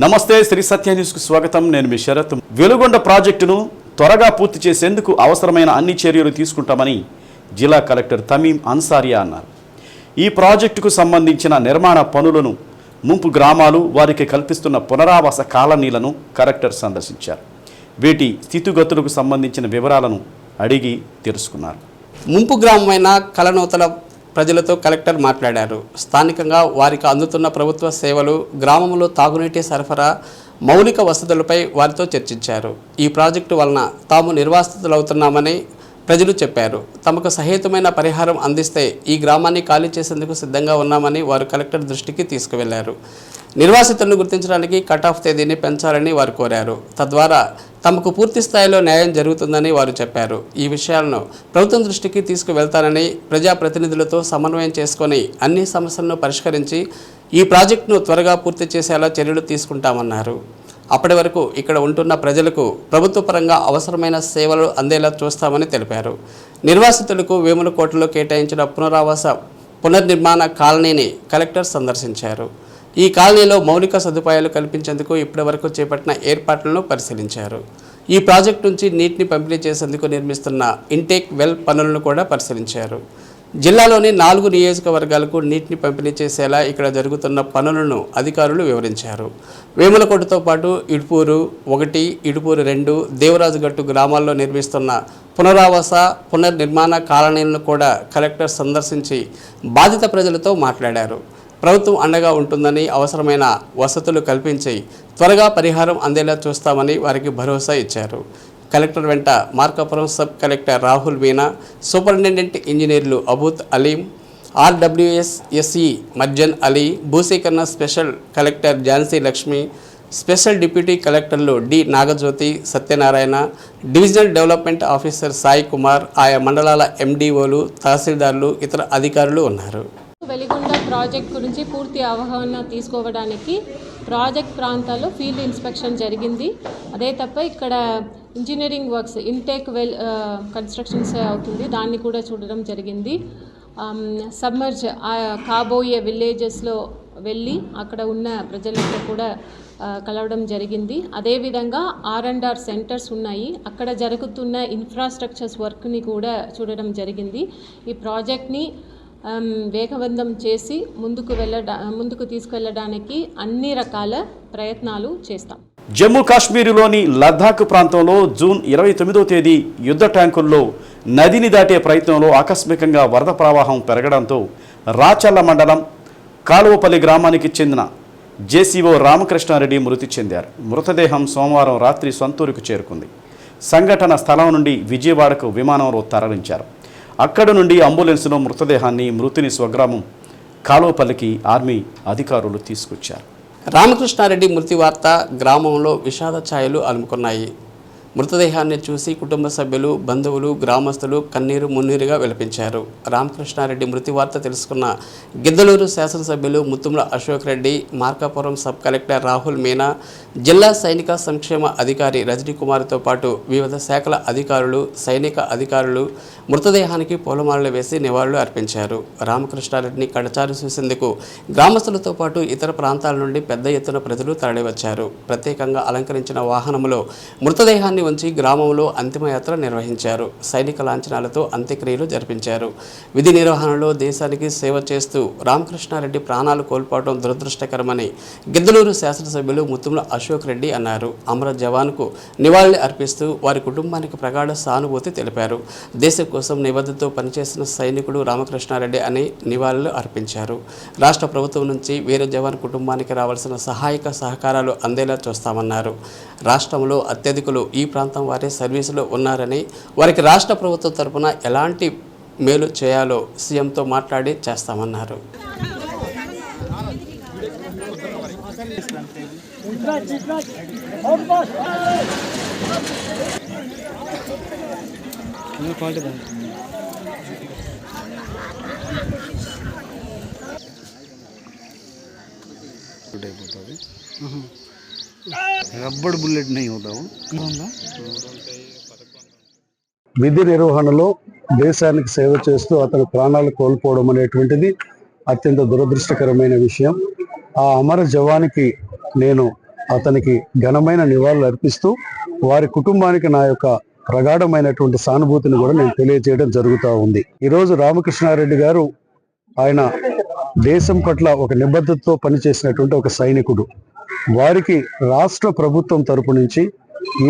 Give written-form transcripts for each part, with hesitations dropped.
నమస్తే శ్రీ సత్య న్యూస్కు స్వాగతం. నేను మీ శరత్. వెలుగొండ ప్రాజెక్టును త్వరగా పూర్తి చేసేందుకు అవసరమైన అన్ని చర్యలు తీసుకుంటామని జిల్లా కలెక్టర్ తమీం అన్సారియా అన్నారు. ఈ ప్రాజెక్టుకు సంబంధించిన నిర్మాణ పనులను ముంపు గ్రామాలు వారికి కల్పిస్తున్న పునరావాస కాలనీలను కలెక్టర్ సందర్శించారు. వీటి స్థితిగతులకు సంబంధించిన వివరాలను అడిగి తెలుసుకున్నారు. ముంపు గ్రామమైన కలనూతల ప్రజలతో కలెక్టర్ మాట్లాడారు. స్థానికంగా వారికి అందుతున్న ప్రభుత్వ సేవలు, గ్రామంలో తాగునీటి సరఫరా, మౌలిక వసతులపై వారితో చర్చించారు. ఈ ప్రాజెక్టు వలన తాము నిర్వాసితులవుతున్నామని ప్రజలు చెప్పారు. తమకు సహేతుమైన పరిహారం అందిస్తే ఈ గ్రామాన్ని ఖాళీ చేసేందుకు సిద్ధంగా ఉన్నామని వారు కలెక్టర్ దృష్టికి తీసుకువెళ్లారు. నిర్వాసితులను గుర్తించడానికి కట్ ఆఫ్ తేదీని పెంచాలని వారు కోరారు. తద్వారా తమకు పూర్తి స్థాయిలో న్యాయం జరుగుతుందని వారు చెప్పారు. ఈ విషయాలను ప్రభుత్వం దృష్టికి తీసుకువెళ్తానని, ప్రజాప్రతినిధులతో సమన్వయం చేసుకొని అన్ని సమస్యలను పరిష్కరించి ఈ ప్రాజెక్టును త్వరగా పూర్తి చేసేలా చర్యలు తీసుకుంటామన్నారు. అప్పటి వరకు ఇక్కడ ఉంటున్న ప్రజలకు ప్రభుత్వ పరంగా అవసరమైన సేవలు అందేలా చూస్తామని తెలిపారు. నిర్వాసితులకు వేములకోటలో కేటాయించిన పునర్నిర్మాణ కాలనీని కలెక్టర్ సందర్శించారు. ఈ కాలనీలో మౌలిక సదుపాయాలు కల్పించేందుకు ఇప్పటివరకు చేపట్టిన ఏర్పాట్లను పరిశీలించారు. ఈ ప్రాజెక్టు నుంచి నీటిని పంపిణీ చేసేందుకు నిర్మిస్తున్న ఇంటేక్ వెల్ పనులను కూడా పరిశీలించారు. జిల్లాలోని 4 నియోజకవర్గాలకు నీటిని పంపిణీ చేసేలా ఇక్కడ జరుగుతున్న పనులను అధికారులు వివరించారు. వేములకోటతో పాటు ఇడుపూరు 1, ఇడుపూరు 2, దేవరాజుగట్టు గ్రామాల్లో నిర్మిస్తున్న పునర్నిర్మాణ కాలనీలను కూడా కలెక్టర్ సందర్శించి బాధిత ప్రజలతో మాట్లాడారు. ప్రభుత్వం అండగా ఉంటుందని, అవసరమైన వసతులు కల్పించి త్వరగా పరిహారం అందేలా చూస్తామని వారికి భరోసా ఇచ్చారు. కలెక్టర్ వెంట Markapuram sub collector Rahul Meena, superintendent ఇంజనీర్లు అబూత్ అలీం, RWSSE మర్జన్ అలీ, భూసేకరణ special collector Jhansi Lakshmi, special deputy కలెక్టర్లు D Nagajyothi, Satyanarayana, divisional development officer Sai Kumar, ఆయా మండలాల MDOలు, తహసీల్దార్లు, ఇతర అధికారులు ఉన్నారు. వెలిగొండ ప్రాజెక్ట్ గురించి పూర్తి అవగాహన తీసుకోవడానికి ప్రాజెక్ట్ ప్రాంతాల్లో ఫీల్డ్ ఇన్స్పెక్షన్ జరిగింది. అదే తప్ప ఇక్కడ engineering works intake well constructions అవుతుంది, దాన్ని కూడా చూడడం జరిగింది. సబ్మర్జ్ కాబోయే విలేజెస్లో వెళ్ళి అక్కడ ఉన్న ప్రజలతో కూడా కలవడం జరిగింది. అదేవిధంగా R&R సెంటర్స్ ఉన్నాయి, అక్కడ జరుగుతున్న ఇన్ఫ్రాస్ట్రక్చర్స్ వర్క్ని కూడా చూడడం జరిగింది. ఈ ప్రాజెక్ట్ని వేగవంతం చేసి ముందుకు తీసుకెళ్లడానికి అన్ని రకాల ప్రయత్నాలు చేస్తాం. జమ్మూ కాశ్మీరులోని లద్దాఖ్ ప్రాంతంలో జూన్ 29వ తేదీ యుద్ధ ట్యాంకుల్లో నదిని దాటే ప్రయత్నంలో ఆకస్మికంగా వరద ప్రవాహం పెరగడంతో రాచల్ల మండలం కాలువపల్లి గ్రామానికి చెందిన JCO రామకృష్ణారెడ్డి మృతి చెందారు. మృతదేహం సోమవారం రాత్రి సొంతూరుకు చేరుకుంది. సంఘటన స్థలం నుండి విజయవాడకు విమానంలో తరలించారు. అక్కడ నుండి అంబులెన్స్లో మృతదేహాన్ని మృతుని స్వగ్రామం కాలువపల్లికి ఆర్మీ అధికారులు తీసుకొచ్చారు. రామకృష్ణారెడ్డి మృతి వార్త గ్రామంలో విషాద ఛాయలు అలుముకున్నాయి. మృతదేహాన్ని చూసి కుటుంబ సభ్యులు, బంధువులు, గ్రామస్తులు కన్నీరు మున్నీరుగా విలపించారు. రామకృష్ణారెడ్డి మృతి వార్త తెలుసుకున్న గిద్దలూరు శాసనసభ్యులు ముత్తుముల అశోక్ రెడ్డి, మార్కాపురం సబ్ కలెక్టర్ రాహుల్ మీనా, జిల్లా సైనిక సంక్షేమ అధికారి రజనీ కుమార్తో పాటు వివిధ శాఖల అధికారులు, సైనిక అధికారులు మృతదేహానికి పూలమాలలు వేసి నివాళులు అర్పించారు. రామకృష్ణారెడ్డిని కడచారు చూసేందుకు గ్రామస్తులతో పాటు ఇతర ప్రాంతాల నుండి పెద్ద ఎత్తున ప్రజలు తరలివచ్చారు. ప్రత్యేకంగా అలంకరించిన వాహనంలో మృతదేహాన్ని ఉంచి గ్రామంలో అంతిమయాత్ర నిర్వహించారు. సైనిక లాంఛనాలతో అంత్యక్రియలు జరిపించారు. విధి నిర్వహణలో దేశానికి సేవ చేస్తూ రామకృష్ణారెడ్డి ప్రాణాలు కోల్పోవడం దురదృష్టకరమని గిద్దలూరు శాసనసభ్యులు ముత్తుముల అశోక్ రెడ్డి అన్నారు. అమర జవాన్కు నివాళులు అర్పిస్తూ వారి కుటుంబానికి ప్రగాఢ సానుభూతి తెలిపారు. దేశం కోసం నిబద్ధతతో పనిచేసిన సైనికుడు రామకృష్ణారెడ్డి అని నివాళులు అర్పించారు. రాష్ట్ర ప్రభుత్వం నుంచి వీర జవాన్ కుటుంబానికి రావాల్సిన సహాయక సహకారాలు అందేలా చూస్తామన్నారు. రాష్ట్రంలో అత్యధికులు ఈ ప్రాంతం వారే సర్వీసులో ఉన్నారని, వారికి రాష్ట్ర ప్రభుత్వం తరపున ఎలాంటి మేలు చేయాలో సీఎంతో మాట్లాడి చేస్తామన్నారు. రబ్బర్ బుల్లెట్ नहीं होता वो విధి నిర్వహణలో దేశానికి సేవ చేస్తూ అతని ప్రాణాలు కోల్పోవడం అనేటువంటిది అత్యంత దురదృష్టకరమైన విషయం. ఆ అమర జవానికి నేను అతనికి ఘనమైన నివాళులు అర్పిస్తూ వారి కుటుంబానికి నా యొక్క ప్రగాఢమైనటువంటి సానుభూతిని కూడా నేను తెలియజేయడం జరుగుతూ ఉంది. ఈరోజు రామకృష్ణారెడ్డి గారు ఆయన దేశం పట్ల ఒక నిబద్ధతతో పనిచేసినటువంటి ఒక సైనికుడు. వారికి రాష్ట్ర ప్రభుత్వం తరపు నుంచి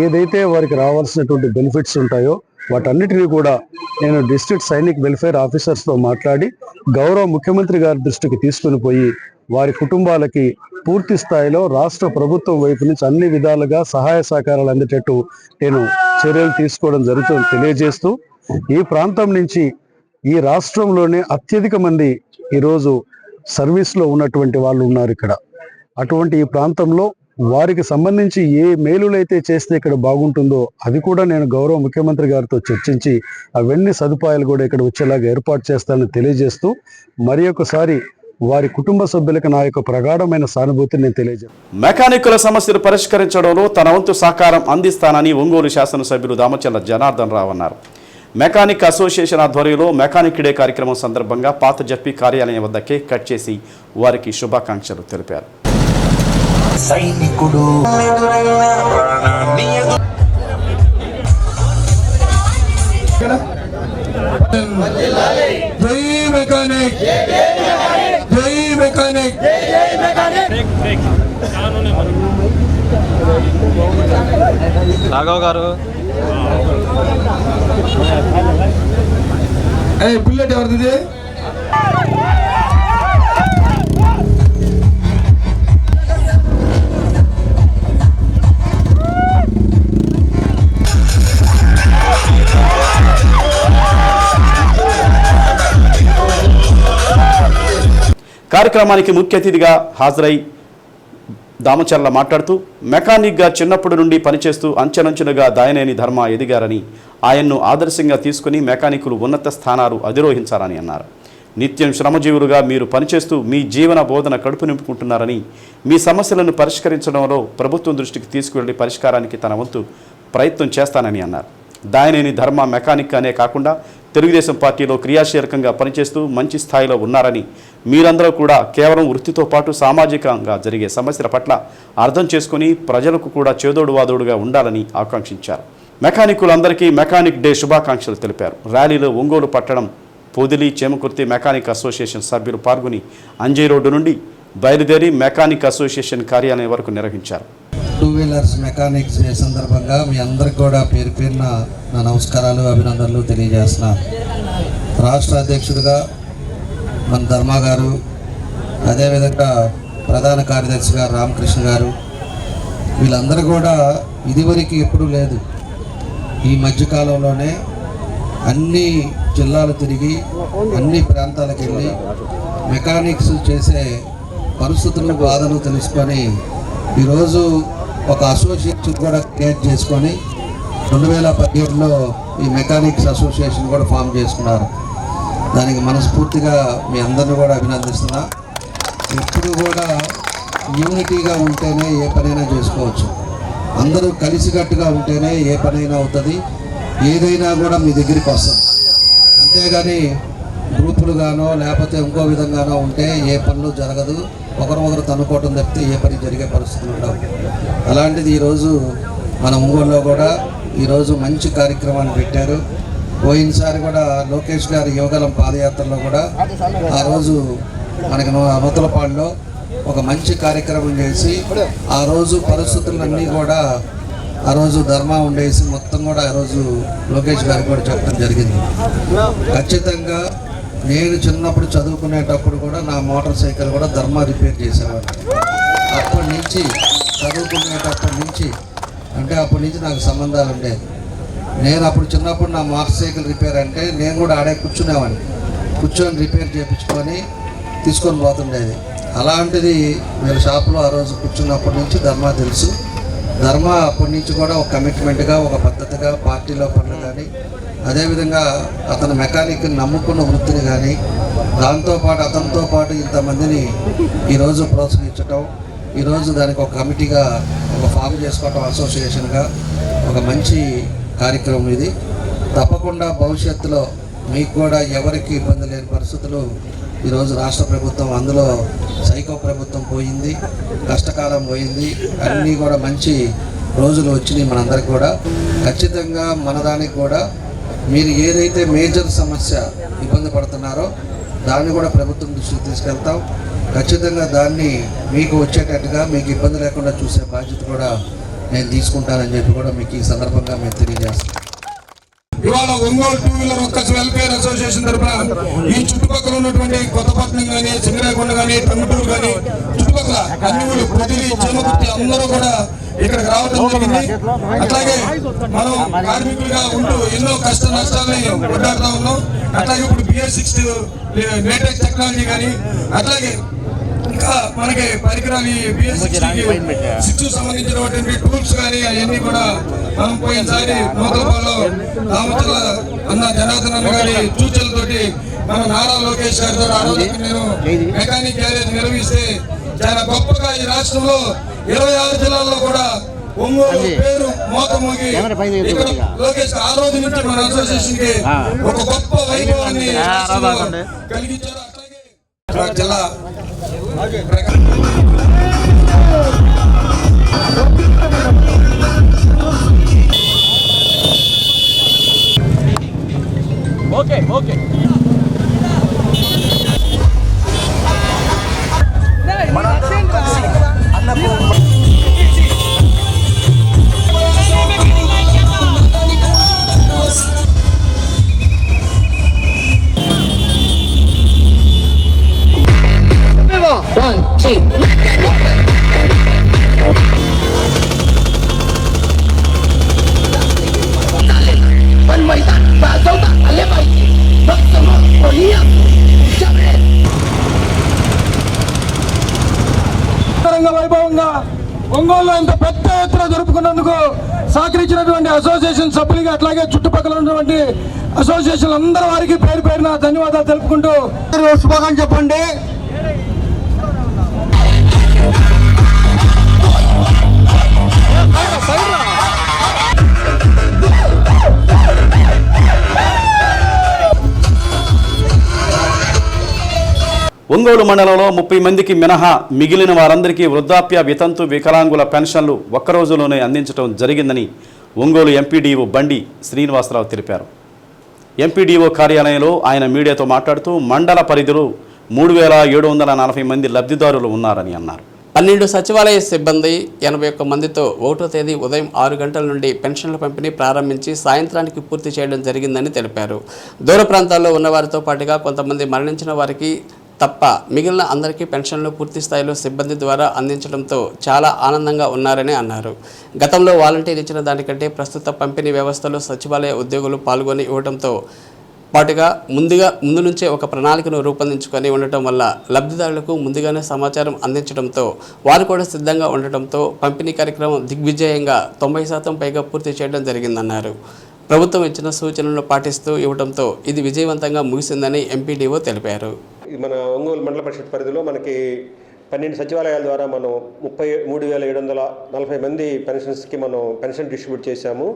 ఏదైతే వారికి రావాల్సినటువంటి బెనిఫిట్స్ ఉంటాయో వాటన్నిటినీ కూడా నేను డిస్ట్రిక్ట్ సైనిక్ వెల్ఫేర్ ఆఫీసర్స్తో మాట్లాడి గౌరవ ముఖ్యమంత్రి గారి దృష్టికి తీసుకుని పోయి వారి కుటుంబాలకి పూర్తి స్థాయిలో రాష్ట్ర ప్రభుత్వం వైపు నుంచి అన్ని విధాలుగా సహాయ సహకారాలు అందేటట్టు నేను చర్యలు తీసుకోవడం జరుగుతుంది తెలియజేస్తూ, ఈ ప్రాంతం నుంచి ఈ రాష్ట్రంలోనే అత్యధిక మంది ఈరోజు సర్వీస్లో ఉన్నటువంటి వాళ్ళు ఉన్నారు ఇక్కడ. అటువంటి ఈ ప్రాంతంలో వారికి సంబంధించి ఏ మేలులైతే చేస్తే ఇక్కడ బాగుంటుందో అది కూడా నేను గౌరవ ముఖ్యమంత్రి గారితో చర్చించి అవన్నీ సదుపాయాలు కూడా ఇక్కడ వచ్చేలాగా ఏర్పాటు చేస్తానని తెలియజేస్తూ, మరి ఒకసారి వారి కుటుంబ సభ్యులకు నా యొక్క ప్రగాఢమైన సానుభూతిని నేను తెలియజేస్తాను. మెకానికుల సమస్యలు పరిష్కరించడంలో తన వంతు సహకారం అందిస్తానని ఒంగోలు శాసనసభ్యులు దామచర్ల జనార్దన్ రావు అన్నారు. మెకానిక్ అసోసియేషన్ ఆధ్వర్యంలో మెకానిక్ డే కార్యక్రమం సందర్భంగా పాత జడ్పీ కార్యాలయం వద్ద కేక్ కట్ చేసి వారికి శుభాకాంక్షలు తెలిపారు. సైనికుడు రాఘవ్ గారు బుల్లెట్ ఎవరిది? కార్యక్రమానికి ముఖ్య అతిథిగా హాజరై దామచర్ల మాట్లాడుతూ, మెకానిక్గా చిన్నప్పటి నుండి పనిచేస్తూ అంచెలంచెలుగా దాయనేని ధర్మ ఎదిగారని, ఆయన్ను ఆదర్శంగా తీసుకుని మెకానికులు ఉన్నత స్థానాలు అధిరోహించాలని అన్నారు. నిత్యం శ్రమజీవులుగా మీరు పనిచేస్తూ మీ జీవన బోధన కడుపు నింపుకుంటున్నారని, మీ సమస్యలను పరిష్కరించడంలో ప్రభుత్వం దృష్టికి తీసుకువెళ్లి పరిష్కారానికి తన వంతు ప్రయత్నం చేస్తానని అన్నారు. దాయనేని ధర్మ మెకానిక్ అనే కాకుండా తెలుగుదేశం పార్టీలో క్రియాశీలకంగా పనిచేస్తూ మంచి స్థాయిలో ఉన్నారని, మీరందరూ కూడా కేవలం వృత్తితో పాటు సామాజికంగా జరిగే సమస్యల పట్ల అర్థం చేసుకుని ప్రజలకు కూడా చేదోడు వాదోడుగా ఉండాలని ఆకాంక్షించారు. మెకానికులందరికీ మెకానిక్ డే శుభాకాంక్షలు తెలిపారు. ర్యాలీలో ఒంగోలు పట్టణం పొదిలి చేమకుర్తి మెకానిక్ అసోసియేషన్ సభ్యులు పాల్గొని అంజయ్ రోడ్డు నుండి బయలుదేరి మెకానిక్ అసోసియేషన్ కార్యాలయం వరకు నిర్వహించారు. టూ వీలర్స్ మెకానిక్స్ డే సందర్భంగా మీ అందరికి కూడా పేరు పేరున నా నమస్కారాలు, అభినందనలు తెలియజేస్తున్నాను. రాష్ట్ర అధ్యక్షుడిగా మన ధర్మ గారు, అదేవిధంగా ప్రధాన కార్యదర్శి గారు రామకృష్ణ గారు, వీళ్ళందరూ కూడా ఇదివరకు ఎప్పుడూ లేదు. ఈ మధ్యకాలంలోనే అన్ని జిల్లాలు తిరిగి అన్ని ప్రాంతాలకు వెళ్ళి మెకానిక్స్ చేసే పరిస్థితులను బాధలు తెలుసుకొని ఈరోజు ఒక అసోసియేషన్ కూడా క్రియేట్ చేసుకొని 2017లో ఈ మెకానిక్స్ అసోసియేషన్ కూడా ఫామ్ చేసుకున్నారు. దానికి మనస్ఫూర్తిగా మీ అందరిని కూడా అభినందిస్తున్నా. ఎప్పుడు కూడా యూనిటీగా ఉంటేనే ఏ పనైనా చేసుకోవచ్చు. అందరూ కలిసికట్టుగా ఉంటేనే ఏ పనైనా అవుతుంది, ఏదైనా కూడా మీ దగ్గరికి వస్తుంది. అంతేగాని గ్రూపులుగానో లేకపోతే ఇంకో విధంగానో ఉంటే ఏ పనులు జరగదు. ఒకరు తనుకోవటం తప్పితే ఏ పని జరిగే పరిస్థితులు ఉండవు. అలాంటిది ఈరోజు మన ఒంగోలులో కూడా ఈరోజు మంచి కార్యక్రమాన్ని పెట్టారు. పోయినసారి కూడా లోకేష్ గారి యువగలం పాదయాత్రలో కూడా ఆ రోజు మనకి నూతలపాడులో ఒక మంచి కార్యక్రమం చేసి ఆ రోజు పరిస్థితులన్నీ కూడా ఆ రోజు ధర్మ ఉండేసి మొత్తం కూడా ఆ రోజు లోకేష్ గారికి కూడా చెప్పడం జరిగింది. ఖచ్చితంగా నేను చిన్నప్పుడు చదువుకునేటప్పుడు కూడా నా మోటార్ సైకిల్ కూడా ధర్మ రిపేర్ చేసేవాడు. అప్పటి నుంచి చదువుకునేటప్పటి నుంచి అంటే అప్పటి నుంచి నాకు సంబంధాలు ఉండేది. నేను అప్పుడు చిన్నప్పుడు నా మోటార్ సైకిల్ రిపేర్ అంటే నేను కూడా ఆడే కూర్చొని రిపేర్ చేయించుకొని తీసుకొని పోతుండేది. అలాంటిది వీళ్ళ షాప్లో ఆ రోజు కూర్చున్నప్పటి నుంచి ధర్మ తెలుసు. ధర్మ అప్పటి నుంచి కూడా ఒక కమిట్మెంట్గా ఒక పద్ధతిగా పార్టీలో పనులు కానీ, అదేవిధంగా అతను మెకానిక్ నమ్ముకున్న వృత్తిని కానీ, దాంతోపాటు అతనితో పాటు ఇంతమందిని ఈరోజు ప్రోత్సహించటం, ఈరోజు దానికి ఒక కమిటీగా ఒక ఫామ్ చేసుకోవటం, అసోసియేషన్గా ఒక మంచి కార్యక్రమం ఇది. తప్పకుండా భవిష్యత్తులో మీకు కూడా ఎవరికి ఇబ్బంది లేని పరిస్థితులు ఈరోజు రాష్ట్ర ప్రభుత్వం అందులో సైకో ప్రభుత్వం పోయింది, కష్టకాలం పోయింది, అన్నీ కూడా మంచి రోజులు వచ్చినాయి మనందరికి కూడా. ఖచ్చితంగా మనదానికి కూడా మీరు ఏదైతే మేజర్ సమస్య ఇబ్బంది పడుతున్నారో దాన్ని కూడా ప్రభుత్వం దృష్టికి తీసుకెళ్తాం. ఖచ్చితంగా దాన్ని మీకు వచ్చేటట్టుగా మీకు ఇబ్బంది లేకుండా చూసే బాధ్యత కూడా నేను తీసుకుంటానని చెప్పి కూడా మీకు ఈ సందర్భంగా మేము తెలియజేస్తాం. ఇవాళ Ongole 2 wheeler workers welfare association తరఫున ఈ చుట్టుపక్కల ఉన్నటువంటి కొత్తపట్నం కానీ, సింగరాయకొండ కానీ, టంగుటూరు కానీ చుట్టుపక్కల అన్ని ఊళ్ళు ప్రతిదీ చేమకుర్తి అందరూ కూడా ఇక్కడికి రావడం జరిగింది. అట్లాగే మనం కార్మికులుగా ఉంటూ ఎన్నో కష్ట నష్టాలని కొట్టాడుతూ ఉన్నాం. అట్లాగే ఇప్పుడు BS6 లేటెస్ట్ టెక్నాలజీ కానీ, అట్లాగే ఇంకా మనకి పరికరాలు BS6 సంబంధించినటువంటి టూల్స్ కానీ అవన్నీ కూడా మనం పోయినసారి నూతలపాలో రామచల్ల అన్న జనార్దన్ అన్న గారి సూచనలతోటి మన నారా లోకేష్ గారితో ఆ రోజు నేను మెకానిక్ గ్యారేజ్ నిర్వహిస్తే చాలా గొప్పగా ఈ రాష్ట్రంలో 26 జిల్లాల్లో కూడా ఒంగోలు పేరు మోతమోగి ఇక్కడ లోకేష్ ఆ రోజు నుంచి మన అసోసియేషన్ కి ఒక గొప్ప వైభవాన్ని కలిగించారు. అట్లాగే జిల్లా ఓకే ఓకే వైభవంగా ఒంగోలులో ఇంత పెద్ద ఎత్తున జరుపుకున్నందుకు సహకరించినటువంటి అసోసియేషన్ సభ్యులకి అట్లాగే చుట్టుపక్కల ఉన్నటువంటి అసోసియేషన్ అందరి వారికి పేరు పేరున ధన్యవాదాలు తెలుపుకుంటూ శుభాకాంక్షలు చెప్పండి. ఒంగోలు మండలంలో 30 మందికి మినహా మిగిలిన వారందరికీ వృద్ధాప్య, వితంతు, వికలాంగుల పెన్షన్లు ఒక్కరోజులోనే అందించడం జరిగిందని ఒంగోలు ఎంపీడీఓ బండి శ్రీనివాసరావు తెలిపారు. ఎంపీడీఓ కార్యాలయంలో ఆయన మీడియాతో మాట్లాడుతూ మండల పరిధిలో 3740 మంది లబ్ధిదారులు ఉన్నారని అన్నారు. 12 సచివాలయ సిబ్బంది 81 మందితో 1వ తేదీ ఉదయం 6 గంటల నుండి పెన్షన్ల పంపిణీ ప్రారంభించి సాయంత్రానికి పూర్తి చేయడం జరిగిందని తెలిపారు. దూర ప్రాంతాల్లో ఉన్నవారితో పాటుగా కొంతమంది మరణించిన వారికి తప్ప మిగిలిన అందరికీ పెన్షన్లు పూర్తి స్థాయిలో సిబ్బంది ద్వారా అందించడంతో చాలా ఆనందంగా ఉన్నారని అన్నారు. గతంలో వాలంటీర్ ఇచ్చిన దానికంటే ప్రస్తుత పంపిణీ వ్యవస్థలో సచివాలయ ఉద్యోగులు పాల్గొని ఇవ్వడంతో పాటుగా ముందు నుంచే ఒక ప్రణాళికను రూపొందించుకొని ఉండటం వల్ల లబ్ధిదారులకు ముందుగానే సమాచారం అందించడంతో వారు కూడా సిద్ధంగా ఉండటంతో పంపిణీ కార్యక్రమం దిగ్విజయంగా 90% పైగా పూర్తి చేయడం జరిగిందన్నారు. ప్రభుత్వం ఇచ్చిన సూచనలను పాటిస్తూ ఇవ్వడంతో ఇది విజయవంతంగా ముగిసిందని ఎంపీడీఓ తెలిపారు. మన ఒంగోలు మండల పరిషత్ పరిధిలో మనకి 12 సచివాలయాల ద్వారా మనం 33,740 మంది పెన్షన్స్కి మనం పెన్షన్ డిస్ట్రిబ్యూట్ చేశాము.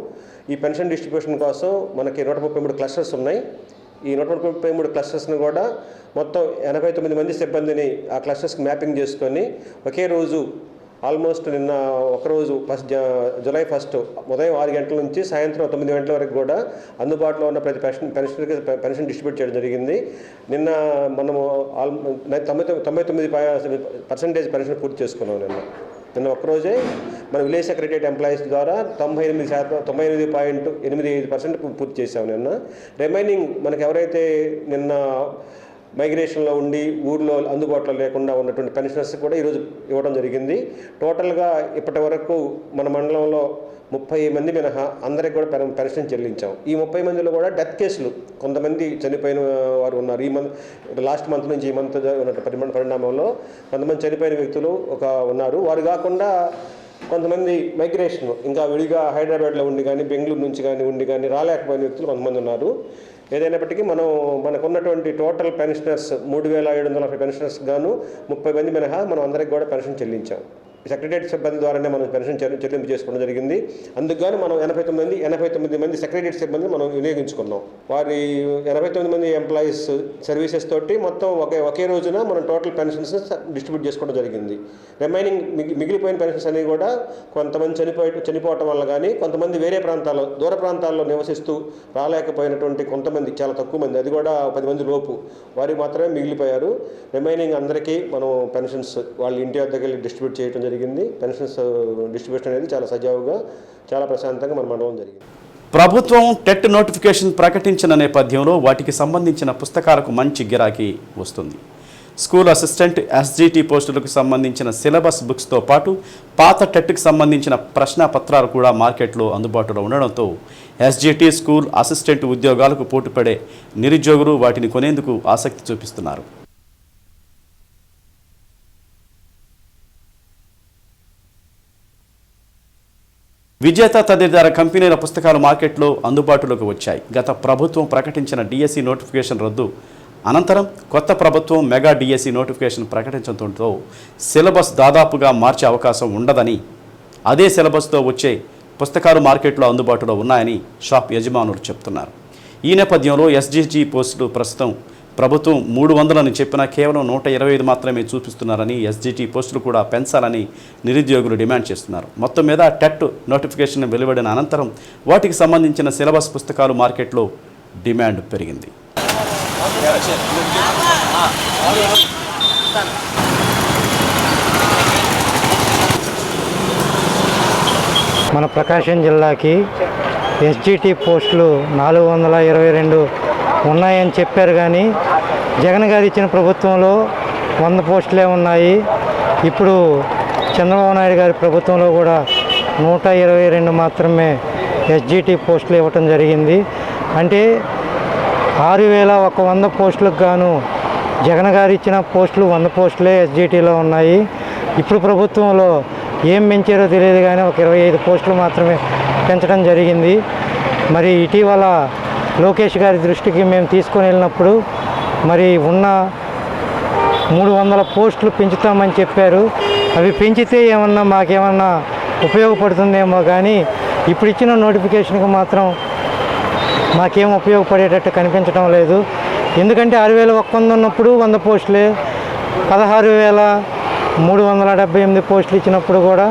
ఈ పెన్షన్ డిస్ట్రిబ్యూషన్ కోసం మనకి 133 క్లస్టర్స్ ఉన్నాయి. ఈ 133 క్లస్టర్స్ని కూడా మొత్తం 89 మంది సిబ్బందిని ఆ క్లస్టర్స్కి మ్యాపింగ్ చేసుకొని ఒకే రోజు ఆల్మోస్ట్ నిన్న ఒకరోజు జూలై 1 ఉదయం 6 గంటల నుంచి సాయంత్రం 9 గంటల వరకు కూడా అందుబాటులో ఉన్న ప్రతి పెన్షన్కి పెన్షన్ డిస్ట్రిబ్యూట్ చేయడం జరిగింది. నిన్న మనము 99% పెన్షన్ పూర్తి చేసుకున్నాం. నిన్న ఒక్కరోజే మన విలేజ్ సెక్రటరియట్ ఎంప్లాయీస్ ద్వారా 98.85% పూర్తి చేసాము. నిన్న రిమైనింగ్ మనకు ఎవరైతే నిన్న మైగ్రేషన్లో ఉండి ఊర్లో అందుబాటులో లేకుండా ఉన్నటువంటి పెన్షనర్స్ కూడా ఈరోజు ఇవ్వడం జరిగింది. టోటల్గా ఇప్పటి వరకు మన మండలంలో 30 మంది మినహా అందరికి కూడా పెన్షన్ చెల్లించాం. ఈ 30 మందిలో కూడా డెత్ కేసులు కొంతమంది చనిపోయిన వారు ఉన్నారు. ఈ లాస్ట్ మంత్ నుంచి ఈ మంత్ ఉన్న పరిణామంలో కొంతమంది చనిపోయిన వ్యక్తులు ఉన్నారు. వారు కాకుండా కొంతమంది మైగ్రేషన్ ఇంకా విడిగా హైదరాబాద్లో ఉండి కానీ బెంగళూరు నుంచి కానీ ఉండి కానీ రాలేకపోయిన వ్యక్తులు కొంతమంది ఉన్నారు. ఏదైనప్పటికీ మనకున్నటువంటి టోటల్ పెన్షనర్స్ 3740 పెన్షనర్స్ గాను 30 మంది మినహా మనం అందరికి కూడా పెన్షన్ చెల్లించాం. సెక్రటరియట్ సిబ్బంది ద్వారానే మనం పెన్షన్ చెల్లింపు చేసుకోవడం జరిగింది. అందుకు గాను మనం 89 మంది సెక్రటరియట్ సిబ్బంది మనం వినియోగించుకున్నాం. వారి 89 మంది ఎంప్లాయీస్ సర్వీసెస్ తోటి మొత్తం ఒకే రోజున మనం టోటల్ పెన్షన్స్ డిస్ట్రిబ్యూట్ చేసుకోవడం జరిగింది. రిమైనింగ్ మిగిలిపోయిన పెన్షన్స్ అనేవి కూడా కొంతమంది చనిపోవటం వల్ల కానీ, కొంతమంది వేరే ప్రాంతాల్లో దూర ప్రాంతాల్లో నివసిస్తూ రాలేకపోయినటువంటి కొంతమంది, చాలా తక్కువ మంది, అది కూడా 10 మంది లోపు వారికి మాత్రమే మిగిలిపోయారు. రిమైనింగ్ అందరికీ మనం పెన్షన్స్ వాళ్ళ ఇంటి వద్దకు వెళ్ళి డిస్ట్రిబ్యూట్ చేయడం జరిగింది. పెన్షన్స్ డిస్ట్రిబ్యూషన్ అనేది చాలా సజావుగా, చాలా ప్రశాంతంగా మన మండలం జరిగింది. ప్రభుత్వం టెట్ నోటిఫికేషన్ ప్రకటించిన నేపథ్యంలో వాటికి సంబంధించిన పుస్తకాలకు మంచి గిరాకీ వస్తుంది. స్కూల్ అసిస్టెంట్, ఎస్జిటి పోస్టులకు సంబంధించిన సిలబస్ బుక్స్తో పాటు పాత టెట్కి సంబంధించిన ప్రశ్నపత్రాలు కూడా మార్కెట్లో అందుబాటులో ఉండడంతో ఎస్జిటి, స్కూల్ అసిస్టెంట్ ఉద్యోగాలకు పోటీపడే నిరుద్యోగులు వాటిని కొనేందుకు ఆసక్తి చూపిస్తున్నారు. విజేత తదితర కంపెనీల పుస్తకాలు మార్కెట్లో అందుబాటులోకి వచ్చాయి. గత ప్రభుత్వం ప్రకటించిన డిఎస్సి నోటిఫికేషన్ రద్దు అనంతరం కొత్త ప్రభుత్వం మెగా డిఎస్సి నోటిఫికేషన్ ప్రకటించడంతో సిలబస్ దాదాపుగా మార్చే అవకాశం ఉండదని, అదే సిలబస్తో వచ్చే పుస్తకాలు మార్కెట్లో అందుబాటులో ఉన్నాయని షాప్ యజమానులు చెప్తున్నారు. ఈ నేపథ్యంలో ఎస్జిటి పోస్టులు ప్రస్తుతం ప్రభుత్వం 300 చెప్పినా కేవలం 125 మాత్రమే చూపిస్తున్నారని, ఎస్జిటి పోస్టులు కూడా పెంచాలని నిరుద్యోగులు డిమాండ్ చేస్తున్నారు. మొత్తం మీద టెట్ నోటిఫికేషన్ వెలువడిన అనంతరం వాటికి సంబంధించిన సిలబస్ పుస్తకాలు మార్కెట్లో డిమాండ్ పెరిగింది. మన ప్రకాశం జిల్లాకి ఎస్జిటి పోస్టులు 422 ఉన్నాయని చెప్పారు, కానీ జగన్ గారు ఇచ్చిన ప్రభుత్వంలో 100 పోస్టులే ఉన్నాయి. ఇప్పుడు చంద్రబాబు నాయుడు గారి ప్రభుత్వంలో కూడా 122 మాత్రమే ఎస్జిటి పోస్టులు ఇవ్వటం జరిగింది. అంటే 6100 పోస్టులకు గాను జగన్ గారు ఇచ్చిన పోస్టులు 100 పోస్టులే ఎస్జిటిలో ఉన్నాయి. ఇప్పుడు ప్రభుత్వంలో ఏం పెంచారో తెలియదు, కానీ ఒక 25 పోస్టులు మాత్రమే పెంచడం జరిగింది. మరి ఇటీవల లోకేష్ గారి దృష్టికి మేము తీసుకొని వెళ్ళినప్పుడు మరి ఉన్న 300 పోస్టులు పెంచుతామని చెప్పారు. అవి పెంచితే ఏమన్నా మాకేమన్నా ఉపయోగపడుతుందేమో, కానీ ఇప్పుడు ఇచ్చిన నోటిఫికేషన్కి మాత్రం మాకేం ఉపయోగపడేటట్టు కనిపించడం లేదు. ఎందుకంటే 6100 ఉన్నప్పుడు 100 పోస్టులే, 16378 పోస్టులు ఇచ్చినప్పుడు కూడా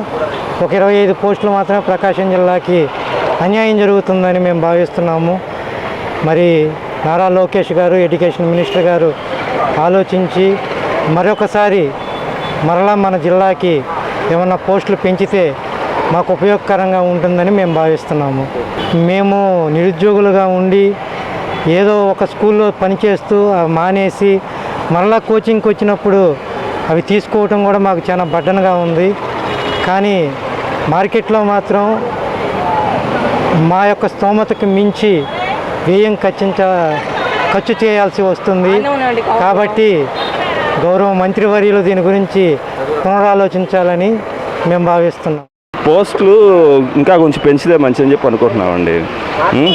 ఒక 25 పోస్టులు మాత్రమే ప్రకాశం జిల్లాకి అన్యాయం జరుగుతుందని మేము భావిస్తున్నాము. మరి నారా లోకేష్ గారు, ఎడ్యుకేషన్ మినిస్టర్ గారు ఆలోచించి మరొకసారి మరలా మన జిల్లాకి ఏమన్నా పోస్టులు పెంచితే మాకు ఉపయోగకరంగా ఉంటుందని మేము భావిస్తున్నాము. మేము నిరుద్యోగులుగా ఉండి ఏదో ఒక స్కూల్లో పనిచేస్తూ మానేసి మరలా కోచింగ్కి వచ్చినప్పుడు అవి తీసుకోవటం కూడా మాకు చాలా బర్డన్గా ఉంది. కానీ మార్కెట్లో మా యొక్క స్తోమతకు మించి వ్యయం ఖర్చు చేయాల్సి వస్తుంది. కాబట్టి గౌరవ మంత్రివర్యులు దీని గురించి పునరాలోచించాలని మేము భావిస్తున్నాం. పోస్టులు ఇంకా కొంచెం పెంచితే మంచిదని చెప్పి అనుకుంటున్నామండి.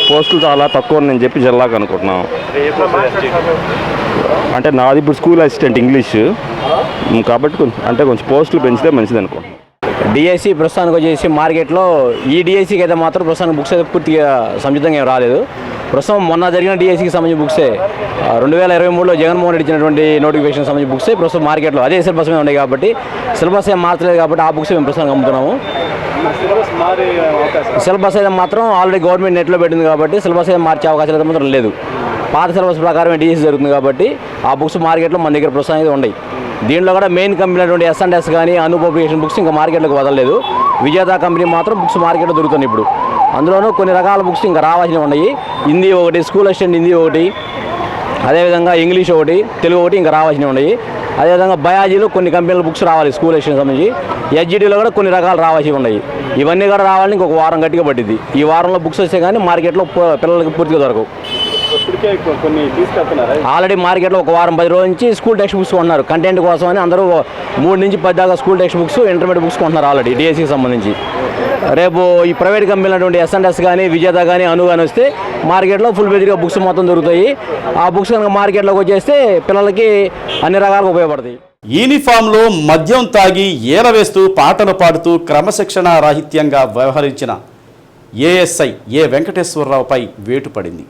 పోస్టులు చాలా తక్కువ అని చెప్పి జిల్లాకు అనుకుంటున్నాం. అంటే నాది ఇప్పుడు స్కూల్ అసిస్టెంట్ ఇంగ్లీషు, కాబట్టి కొంచెం పోస్టులు పెంచితే మంచిది అనుకుంటున్నాం. డిఎస్సి ప్రస్తుతానికి వచ్చేసి మార్కెట్లో ఈ డిఎస్సికి అయితే మాత్రం ప్రస్తుతానికి బుక్స్ అయితే పూర్తిగా సముచితంగా ఏం రాలేదు. ప్రస్తుతం మొన్న జరిగిన డిఎస్సికి సంబంధించిన బుక్సే 2023లో జగన్మోహన్ రెడ్డి ఇచ్చినటువంటి నోటిఫికేషన్ సంబంధించిన బుక్సే ప్రస్తుతం మార్కెట్లో అదే సిలబస్ మీద ఉన్నాయి. కాబట్టి సిలబస్ ఏం మార్చలేదు, కాబట్టి ఆ బుక్స్ మేము ప్రస్తుతానికి అమ్ముతున్నాము. సిలబస్ అయితే మాత్రం ఆల్రెడీ గవర్నమెంట్ నెట్లో పెట్టింది, కాబట్టి సిలబస్ అయితే మార్చే అవకాశాలు అయితే మాత్రం లేదు. పాత సిలబస్ ప్రకారం డిఎస్సి జరుగుతుంది, కాబట్టి ఆ బుక్స్ మార్కెట్లో మన దగ్గర ప్రస్తుతం అయితే ఉన్నాయి. దీంట్లో కూడా మెయిన్ కంపెనీ అయినటువంటి S&S కానీ అను పబ్లికేషన్ బుక్స్ ఇంకా మార్కెట్లోకి వదలలేదు. విజేత కంపెనీ మాత్రం బుక్స్ మార్కెట్లో దొరుకుతున్నాయి ఇప్పుడు. అందులోనూ కొన్ని రకాల బుక్స్ ఇంకా రావాల్సినవి ఉన్నాయి. హిందీ ఒకటి, స్కూల్ అసిస్టెంట్ హిందీ ఒకటి, అదేవిధంగా ఇంగ్లీష్ ఒకటి, తెలుగు ఒకటి ఇంకా రావాల్సినవి ఉన్నాయి. అదేవిధంగా బయాలజీలో కొన్ని కంపెనీల బుక్స్ రావాలి స్కూల్ అసిస్టెంట్ సంబంధించి. ఎస్జిటిలో కూడా కొన్ని రకాలు రావాల్సి ఉన్నాయి. ఇవన్నీ కూడా రావాలని ఇంకొక వారం గట్టిగా పట్టింది. ఈ వారంలో బుక్స్ వస్తే కానీ మార్కెట్లో పిల్లలకి పూర్తిగా దొరకవు. ఆల్రెడీ మార్కెట్లో ఒక వారం 10 రోజుల నుంచి స్కూల్ టెక్స్ట్ బుక్స్ కొంటున్నారు. కంటెంట్ కోసం అని అందరూ 3 నుంచి 10 దాకా school text books, intermediate books కొంటున్నారు ఆల్రెడీ డిఎస్సికి సంబంధించి. రేపు ఈ ప్రైవేట్ కంపెనీలటువంటి S&S కానీ విజేత కానీ అను కానీ వస్తే మార్కెట్లో ఫుల్ బేజ్గా బుక్స్ మొత్తం దొరుకుతాయి. ఆ బుక్స్ కనుక మార్కెట్లోకి వచ్చేస్తే పిల్లలకి అన్ని రకాలుగా ఉపయోగపడతాయి. యూనిఫామ్లో మద్యం తాగి ఏలవేస్తూ పాటలు పాడుతూ క్రమశిక్షణ రాహిత్యంగా వ్యవహరించిన ఏఎస్ఐ ఏ వెంకటేశ్వరరావుపై వేటు పడింది.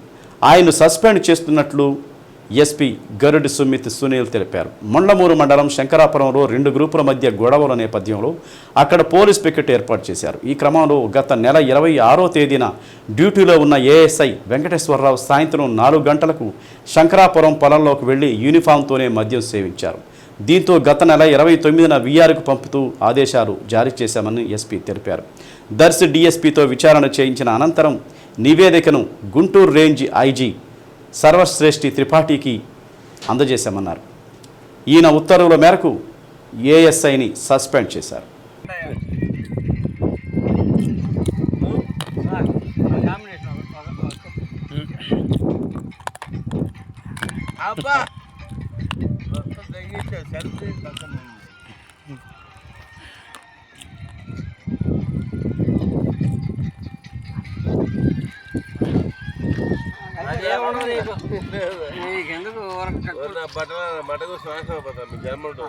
ఆయన్ను సస్పెండ్ చేస్తున్నట్లు ఎస్పీ గరుడి సుమిత్ సునీల్ తెలిపారు. మొండమూరు మండలం శంకరాపురంలో 2 గ్రూపుల మధ్య గొడవల నేపథ్యంలో అక్కడ పోలీస్ పికెట్ ఏర్పాటు చేశారు. ఈ క్రమంలో గత నెల 26వ తేదీన డ్యూటీలో ఉన్న ఏఎస్ఐ వెంకటేశ్వరరావు సాయంత్రం 4 గంటలకు శంకరాపురం పొలంలోకి వెళ్లి యూనిఫామ్తోనే మద్యం సేవించారు. దీంతో గత నెల 29న వీఆర్కు పంపుతూ ఆదేశాలు జారీ చేశామని ఎస్పీ తెలిపారు. దర్శి డీఎస్పీతో విచారణ చేయించిన అనంతరం నివేదికను గుంటూరు రేంజ్ ఐజీ సర్వశ్రేష్ఠి త్రిపాఠికి అందజేశామన్నారు. ఈయన ఉత్తర్వుల మేరకు ఏఎస్ఐని సస్పెండ్ చేశారు. మటకు శ్వాస మీ జన్మతో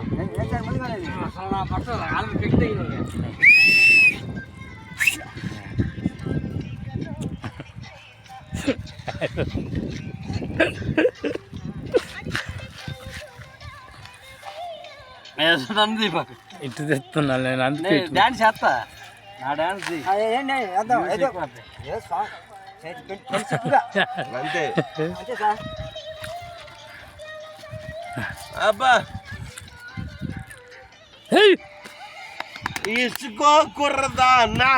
ఇటు తెస్తున్నా నేను అందుకే డాన్స్ చేస్తా నా డాన్స్ అంతే అబ్బా ఇసుకో కుర్రదా అన్నా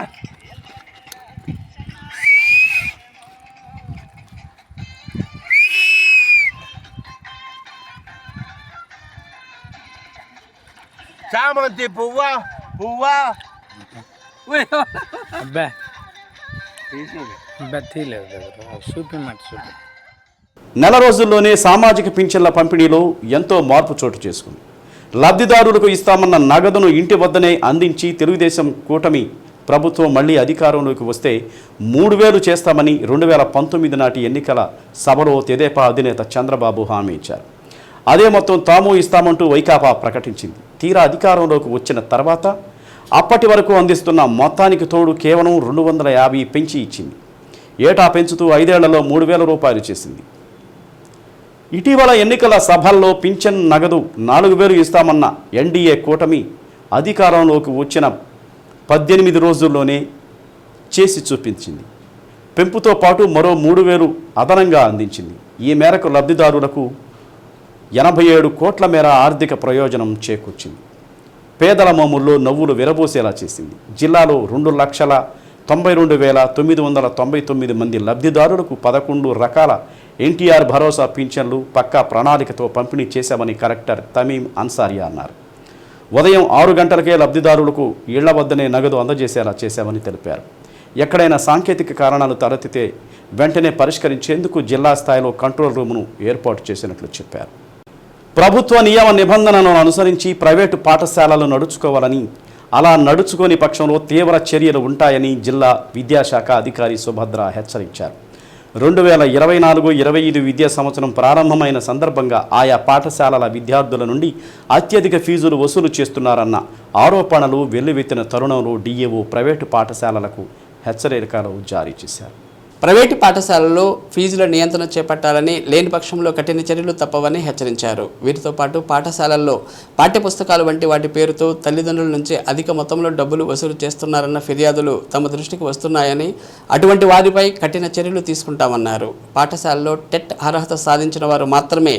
చామంతి పువ్వా పువ్వా అబ్బా తీయలేదు చూపిమాట చూపి. నెల రోజుల్లోనే సామాజిక పింఛన్ల పంపిణీలో ఎంతో మార్పు చోటు చేసుకుంది. లబ్ధిదారులకు ఇస్తామన్న నగదును ఇంటి వద్దనే అందించి తెలుగుదేశం కూటమి ప్రభుత్వం మళ్లీ అధికారంలోకి వస్తే 3,000 చేస్తామని 2019 నాటి ఎన్నికల సభలో తెదేపా అధినేత చంద్రబాబు హామీ ఇచ్చారు. అదే మొత్తం తాము ఇస్తామంటూ వైకాపా ప్రకటించింది. తీరా అధికారంలోకి వచ్చిన తర్వాత అప్పటి వరకు అందిస్తున్న మొత్తానికి తోడు కేవలం 250 పెంచి ఇచ్చింది. ఏటా పెంచుతూ 5 ఏళ్లలో 3,000 రూపాయలు చేసింది. ఇటీవల ఎన్నికల సభల్లో పింఛన్ నగదు 4,000 ఇస్తామన్న ఎన్డీఏ కూటమి అధికారంలోకి వచ్చిన 18 రోజుల్లోనే చేసి చూపించింది. పెంపుతో పాటు మరో 3,000 అదనంగా అందించింది. ఈ మేరకు లబ్ధిదారులకు 87 కోట్ల మేర ఆర్థిక ప్రయోజనం చేకూర్చింది. పేదల మోముల్లో నవ్వులు విరబోసేలా చేసింది. జిల్లాలో 2,92,999 మంది లబ్ధిదారులకు 11 రకాల ఎన్టీఆర్ భరోసా పింఛన్లు పక్కా ప్రణాళికతో పంపిణీ చేశామని కలెక్టర్ తమీం అన్సారియా అన్నారు. ఉదయం 6 గంటలకే లబ్ధిదారులకు ఇళ్ల వద్దనే నగదు అందజేసేలా చేశామని తెలిపారు. ఎక్కడైనా సాంకేతిక కారణాలు తలెత్తితే వెంటనే పరిష్కరించేందుకు జిల్లా స్థాయిలో కంట్రోల్ రూమ్ను ఏర్పాటు చేసినట్లు చెప్పారు. ప్రభుత్వ నియమ నిబంధనలను అనుసరించి ప్రైవేటు పాఠశాలలు నడుచుకోవాలని, అలా నడుచుకోని పక్షంలో తీవ్ర చర్యలు ఉంటాయని జిల్లా విద్యాశాఖ అధికారి సుభద్ర హెచ్చరించారు. 2024-25 విద్యా సంవత్సరం ప్రారంభమైన సందర్భంగా ఆయా పాఠశాలల విద్యార్థుల నుండి అత్యధిక ఫీజులు వసూలు చేస్తున్నారన్న ఆరోపణలు వెల్లువెత్తిన తరుణంలో డీఏఓ ప్రైవేటు పాఠశాలలకు హెచ్చరికలు జారీ చేశారు. ప్రైవేటు పాఠశాలల్లో ఫీజుల నియంత్రణ చేపట్టాలని, లేని పక్షంలో కఠిన చర్యలు తప్పవని హెచ్చరించారు. వీటితో పాటు పాఠశాలల్లో పాఠ్యపుస్తకాలు వంటి వాటి పేరుతో తల్లిదండ్రుల నుంచి అధిక మొత్తంలో డబ్బులు వసూలు చేస్తున్నారన్న ఫిర్యాదులు తమ దృష్టికి వస్తున్నాయని, అటువంటి వారిపై కఠిన చర్యలు తీసుకుంటామన్నారు. పాఠశాలలో టెట్ అర్హత సాధించిన వారు మాత్రమే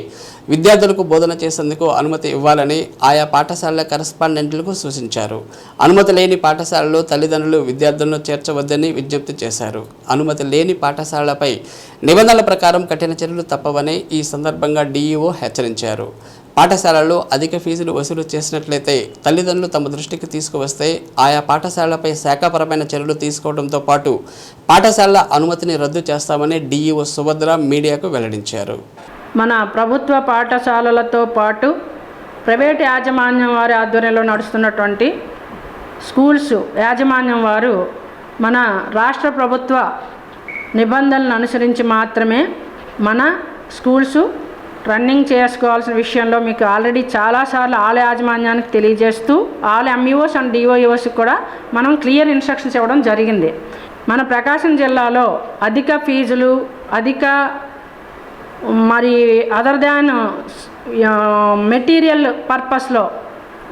విద్యార్థులకు బోధన చేసేందుకు అనుమతి ఇవ్వాలని ఆయా పాఠశాలల కరెస్పాండెంట్లకు సూచించారు. అనుమతి లేని పాఠశాలలో తల్లిదండ్రులు విద్యార్థులను చేర్చవద్దని విజ్ఞప్తి చేశారు. అనుమతి లేని పాఠశాలలపై నిబంధనల ప్రకారం కఠిన చర్యలు తప్పవని ఈ సందర్భంగా డీఈఓ హెచ్చరించారు. పాఠశాలల్లో అధిక ఫీజులు వసూలు చేసినట్లయితే తల్లిదండ్రులు తమ దృష్టికి తీసుకువస్తే ఆయా పాఠశాలలపై శాఖాపరమైన చర్యలు తీసుకోవడంతో పాటు పాఠశాలల అనుమతిని రద్దు చేస్తామని డీఈఓ సుభద్ర మీడియాకు వెల్లడించారు. మన ప్రభుత్వ పాఠశాలలతో పాటు ప్రైవేట్ యాజమాన్యం వారి ఆధ్వర్యంలో నడుస్తున్నటువంటి స్కూల్స్ యాజమాన్యం వారు మన రాష్ట్ర ప్రభుత్వ నిబంధనలను అనుసరించి మాత్రమే మన స్కూల్స్ రన్నింగ్ చేసుకోవాల్సిన విషయంలో మీకు ఆల్రెడీ చాలాసార్లు ఆలయ యాజమాన్యానికి తెలియజేస్తూ ఆల్ ఎంఈఓస్ అండ్ డిఓఈఓస్కి కూడా మనం క్లియర్ ఇన్స్ట్రక్షన్స్ ఇవ్వడం జరిగింది. మన ప్రకాశం జిల్లాలో అధిక ఫీజులు, అధిక మరి అదర్ దాన్ మెటీరియల్ పర్పస్లో